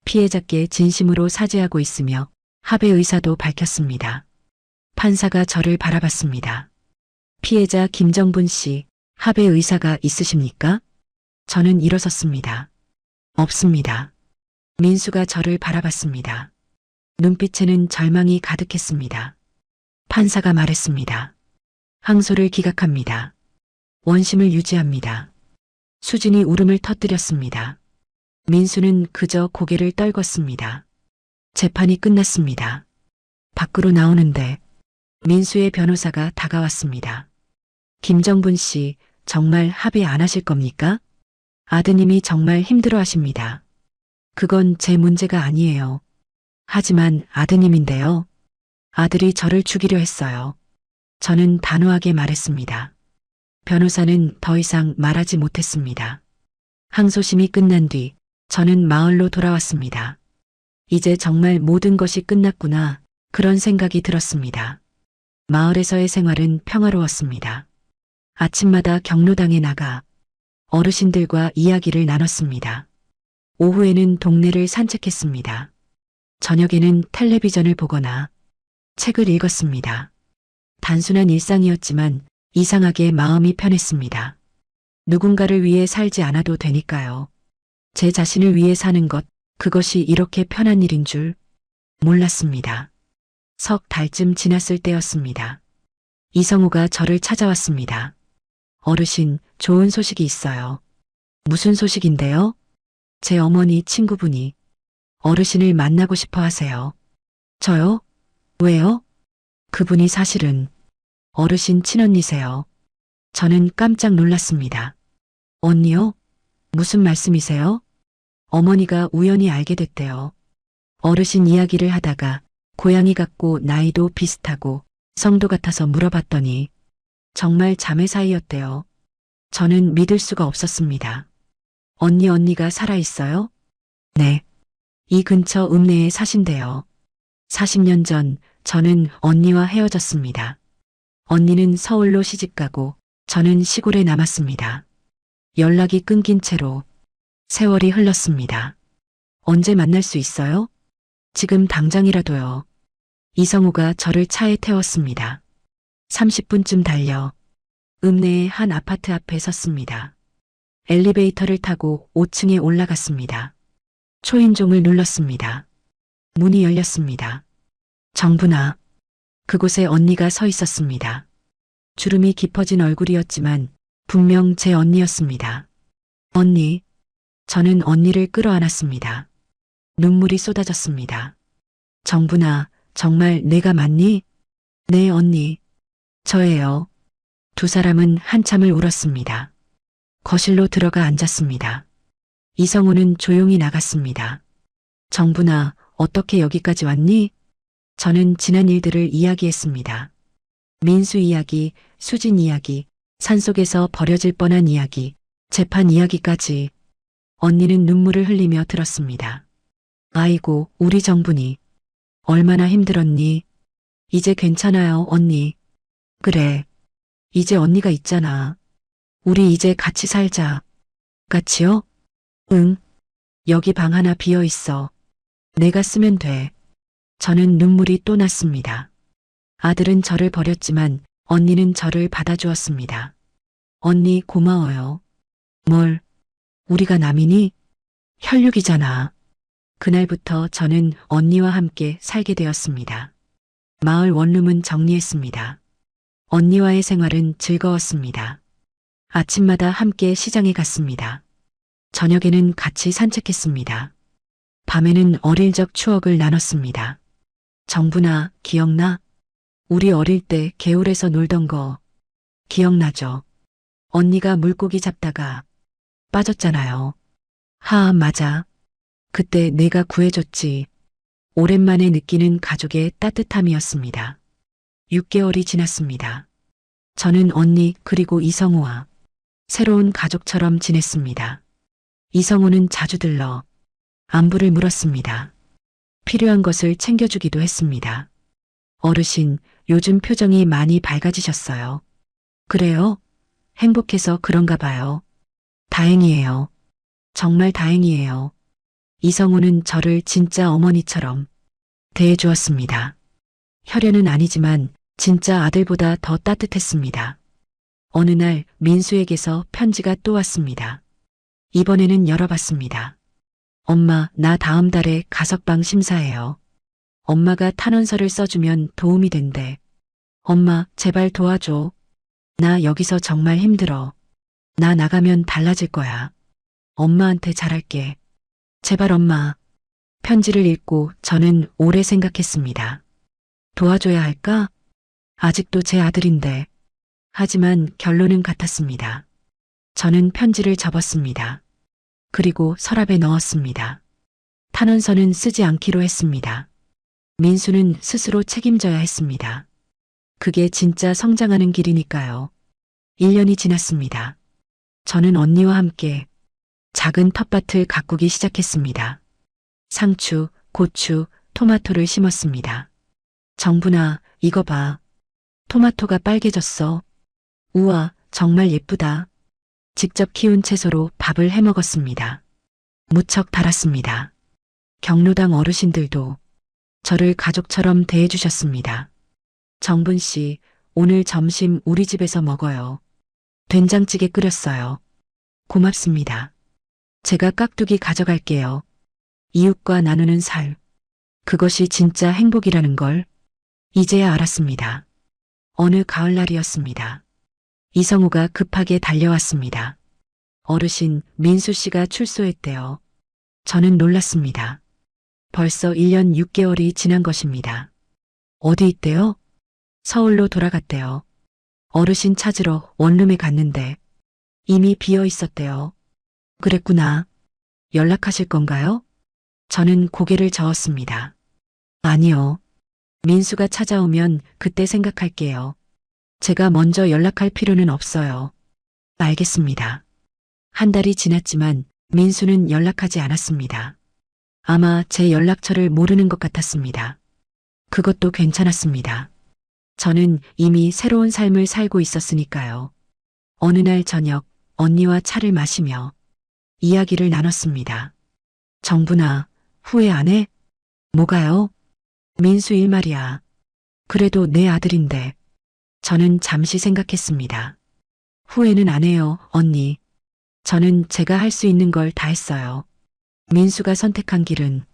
피해자께 진심으로 사죄하고 있으며 합의 의사도 밝혔습니다. 판사가 저를 바라봤습니다. 피해자 김정분 씨, 합의 의사가 있으십니까? 저는 일어섰습니다. 없습니다. 민수가 저를 바라봤습니다. 눈빛에는 절망이 가득했습니다. 판사가 말했습니다. 항소를 기각합니다. 원심을 유지합니다. 수진이 울음을 터뜨렸습니다. 민수는 그저 고개를 떨궜습니다. 재판이 끝났습니다. 밖으로 나오는데 민수의 변호사가 다가왔습니다. 김정분 씨, 정말 합의 안 하실 겁니까? 아드님이 정말 힘들어 하십니다. 그건 제 문제가 아니에요. 하지만 아드님인데요. 아들이 저를 죽이려 했어요. 저는 단호하게 말했습니다. 변호사는 더 이상 말하지 못했습니다. 항소심이 끝난 뒤 저는 마을로 돌아왔습니다. 이제 정말 모든 것이 끝났구나 그런 생각이 들었습니다. 마을에서의 생활은 평화로웠습니다. 아침마다 경로당에 나가 어르신들과 이야기를 나눴습니다. 오후에는 동네를 산책했습니다. 저녁에는 텔레비전을 보거나 책을 읽었습니다. 단순한 일상이었지만 이상하게 마음이 편했습니다. 누군가를 위해 살지 않아도 되니까요. 제 자신을 위해 사는 것, 그것이 이렇게 편한 일인 줄 몰랐습니다. 석 달쯤 지났을 때였습니다. 이성우가 저를 찾아왔습니다. 어르신, 좋은 소식이 있어요. 무슨 소식인데요? 제 어머니 친구분이 어르신을 만나고 싶어 하세요. 저요? 왜요? 그분이 사실은 어르신 친언니세요. 저는 깜짝 놀랐습니다. 언니요? 무슨 말씀이세요? 어머니가 우연히 알게 됐대요. 어르신 이야기를 하다가 고양이 같고 나이도 비슷하고 성도 같아서 물어봤더니 정말 자매 사이였대요. 저는 믿을 수가 없었습니다. 언니가 살아있어요? 네. 이 근처 읍내에 사신대요. 40년 전 저는 언니와 헤어졌습니다. 언니는 서울로 시집가고 저는 시골에 남았습니다. 연락이 끊긴 채로 세월이 흘렀습니다. 언제 만날 수 있어요? 지금 당장이라도요. 이성우가 저를 차에 태웠습니다. 30분쯤 달려 읍내의 한 아파트 앞에 섰습니다. 엘리베이터를 타고 5층에 올라갔습니다. 초인종을 눌렀습니다. 문이 열렸습니다. 정분아. 그곳에 언니가 서 있었습니다. 주름이 깊어진 얼굴이었지만 분명 제 언니였습니다. 언니. 저는 언니를 끌어안았습니다. 눈물이 쏟아졌습니다. 정분아, 정말 내가 맞니? 네, 언니. 저예요. 두 사람은 한참을 울었습니다. 거실로 들어가 앉았습니다. 이성우는 조용히 나갔습니다. 정분아, 어떻게 여기까지 왔니? 저는 지난 일들을 이야기했습니다. 민수 이야기, 수진 이야기, 산속에서 버려질 뻔한 이야기, 재판 이야기까지. 언니는 눈물을 흘리며 들었습니다. 아이고, 우리 정분이. 얼마나 힘들었니? 이제 괜찮아요, 언니. 그래. 이제 언니가 있잖아. 우리 이제 같이 살자. 같이요? 응. 여기 방 하나 비어 있어. 내가 쓰면 돼. 저는 눈물이 또 났습니다. 아들은 저를 버렸지만 언니는 저를 받아주었습니다. 언니 고마워요. 뭘? 우리가 남이니? 혈육이잖아. 그날부터 저는 언니와 함께 살게 되었습니다. 마을 원룸은 정리했습니다. 언니와의 생활은 즐거웠습니다. 아침마다 함께 시장에 갔습니다. 저녁에는 같이 산책했습니다. 밤에는 어릴 적 추억을 나눴습니다. 정분아, 기억나? 우리 어릴 때 개울에서 놀던 거 기억나죠? 언니가 물고기 잡다가 빠졌잖아요. 맞아. 그때 내가 구해줬지. 오랜만에 느끼는 가족의 따뜻함이었습니다. 6개월이 지났습니다. 저는 언니 그리고 이성우와 새로운 가족처럼 지냈습니다. 이성우는 자주 들러 안부를 물었습니다. 필요한 것을 챙겨주기도 했습니다. 어르신, 요즘 표정이 많이 밝아지셨어요. 그래요? 행복해서 그런가 봐요. 다행이에요. 정말 다행이에요. 이성우는 저를 진짜 어머니처럼 대해주었습니다. 혈연은 아니지만 진짜 아들보다 더 따뜻했습니다. 어느 날 민수에게서 편지가 또 왔습니다. 이번에는 열어봤습니다. 엄마, 나 다음 달에 가석방 심사해요. 엄마가 탄원서를 써주면 도움이 된대. 엄마, 제발 도와줘. 나 여기서 정말 힘들어. 나 나가면 달라질 거야. 엄마한테 잘할게. 제발 엄마. 편지를 읽고 저는 오래 생각했습니다. 도와줘야 할까? 아직도 제 아들인데. 하지만 결론은 같았습니다. 저는 편지를 접었습니다. 그리고 서랍에 넣었습니다. 탄원서는 쓰지 않기로 했습니다. 민수는 스스로 책임져야 했습니다. 그게 진짜 성장하는 길이니까요. 1년이 지났습니다. 저는 언니와 함께 작은 텃밭을 가꾸기 시작했습니다. 상추, 고추, 토마토를 심었습니다. 정분아, 이거 봐. 토마토가 빨개졌어. 우와, 정말 예쁘다. 직접 키운 채소로 밥을 해 먹었습니다. 무척 달았습니다. 경로당 어르신들도 저를 가족처럼 대해주셨습니다. 정분 씨, 오늘 점심 우리 집에서 먹어요. 된장찌개 끓였어요. 고맙습니다. 제가 깍두기 가져갈게요. 이웃과 나누는 삶. 그것이 진짜 행복이라는 걸 이제야 알았습니다. 어느 가을날이었습니다. 이성우가 급하게 달려왔습니다. 어르신, 민수 씨가 출소했대요. 저는 놀랐습니다. 벌써 1년 6개월이 지난 것입니다. 어디 있대요? 서울로 돌아갔대요. 어르신 찾으러 원룸에 갔는데 이미 비어 있었대요. 그랬구나. 연락하실 건가요? 저는 고개를 저었습니다. 아니요. 민수가 찾아오면 그때 생각할게요. 제가 먼저 연락할 필요는 없어요. 알겠습니다. 한 달이 지났지만 민수는 연락하지 않았습니다. 아마 제 연락처를 모르는 것 같았습니다. 그것도 괜찮았습니다. 저는 이미 새로운 삶을 살고 있었으니까요. 어느 날 저녁 언니와 차를 마시며 이야기를 나눴습니다. 정분아, 후회 안 해? 뭐가요? 민수 일 말이야. 그래도 내 아들인데. 저는 잠시 생각했습니다. 후회는 안 해요, 언니. 저는 제가 할 수 있는 걸 다 했어요. 민수가 선택한 길은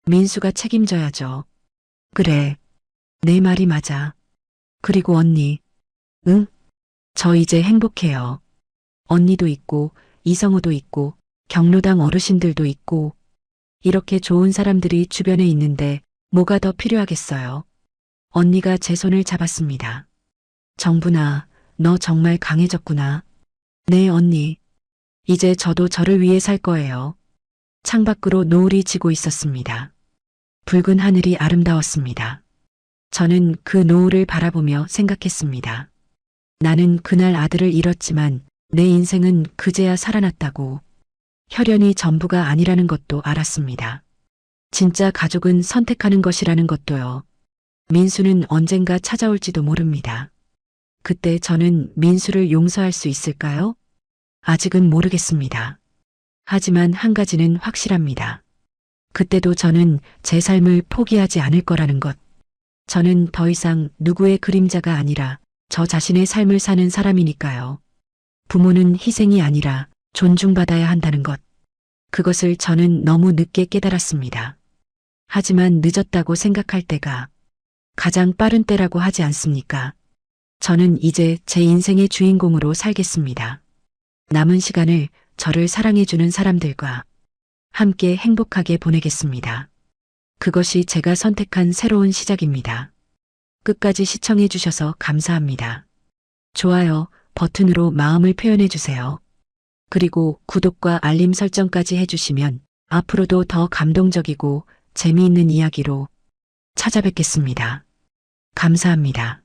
민수가 책임져야죠. 그래. 내 말이 맞아. 그리고 언니. 응? 저 이제 행복해요. 언니도 있고, 이성우도 있고, 경로당 어르신들도 있고, 이렇게 좋은 사람들이 주변에 있는데 뭐가 더 필요하겠어요. 언니가 제 손을 잡았습니다. 정분아, 너 정말 강해졌구나. 네, 언니. 이제 저도 저를 위해 살 거예요. 창밖으로 노을이 지고 있었습니다. 붉은 하늘이 아름다웠습니다. 저는 그 노을을 바라보며 생각했습니다. 나는 그날 아들을 잃었지만 내 인생은 그제야 살아났다고. 혈연이 전부가 아니라는 것도 알았습니다. 진짜 가족은 선택하는 것이라는 것도요. 민수는 언젠가 찾아올지도 모릅니다. 그때 저는 민수를 용서할 수 있을까요? 아직은 모르겠습니다. 하지만 한 가지는 확실합니다. 그때도 저는 제 삶을 포기하지 않을 거라는 것. 저는 더 이상 누구의 그림자가 아니라 저 자신의 삶을 사는 사람이니까요. 부모는 희생이 아니라 존중받아야 한다는 것. 그것을 저는 너무 늦게 깨달았습니다. 하지만 늦었다고 생각할 때가 가장 빠른 때라고 하지 않습니까? 저는 이제 제 인생의 주인공으로 살겠습니다. 남은 시간을 저를 사랑해주는 사람들과 함께 행복하게 보내겠습니다. 그것이 제가 선택한 새로운 시작입니다. 끝까지 시청해주셔서 감사합니다. 좋아요 버튼으로 마음을 표현해주세요. 그리고 구독과 알림 설정까지 해주시면 앞으로도 더 감동적이고 재미있는 이야기로 찾아뵙겠습니다. 감사합니다.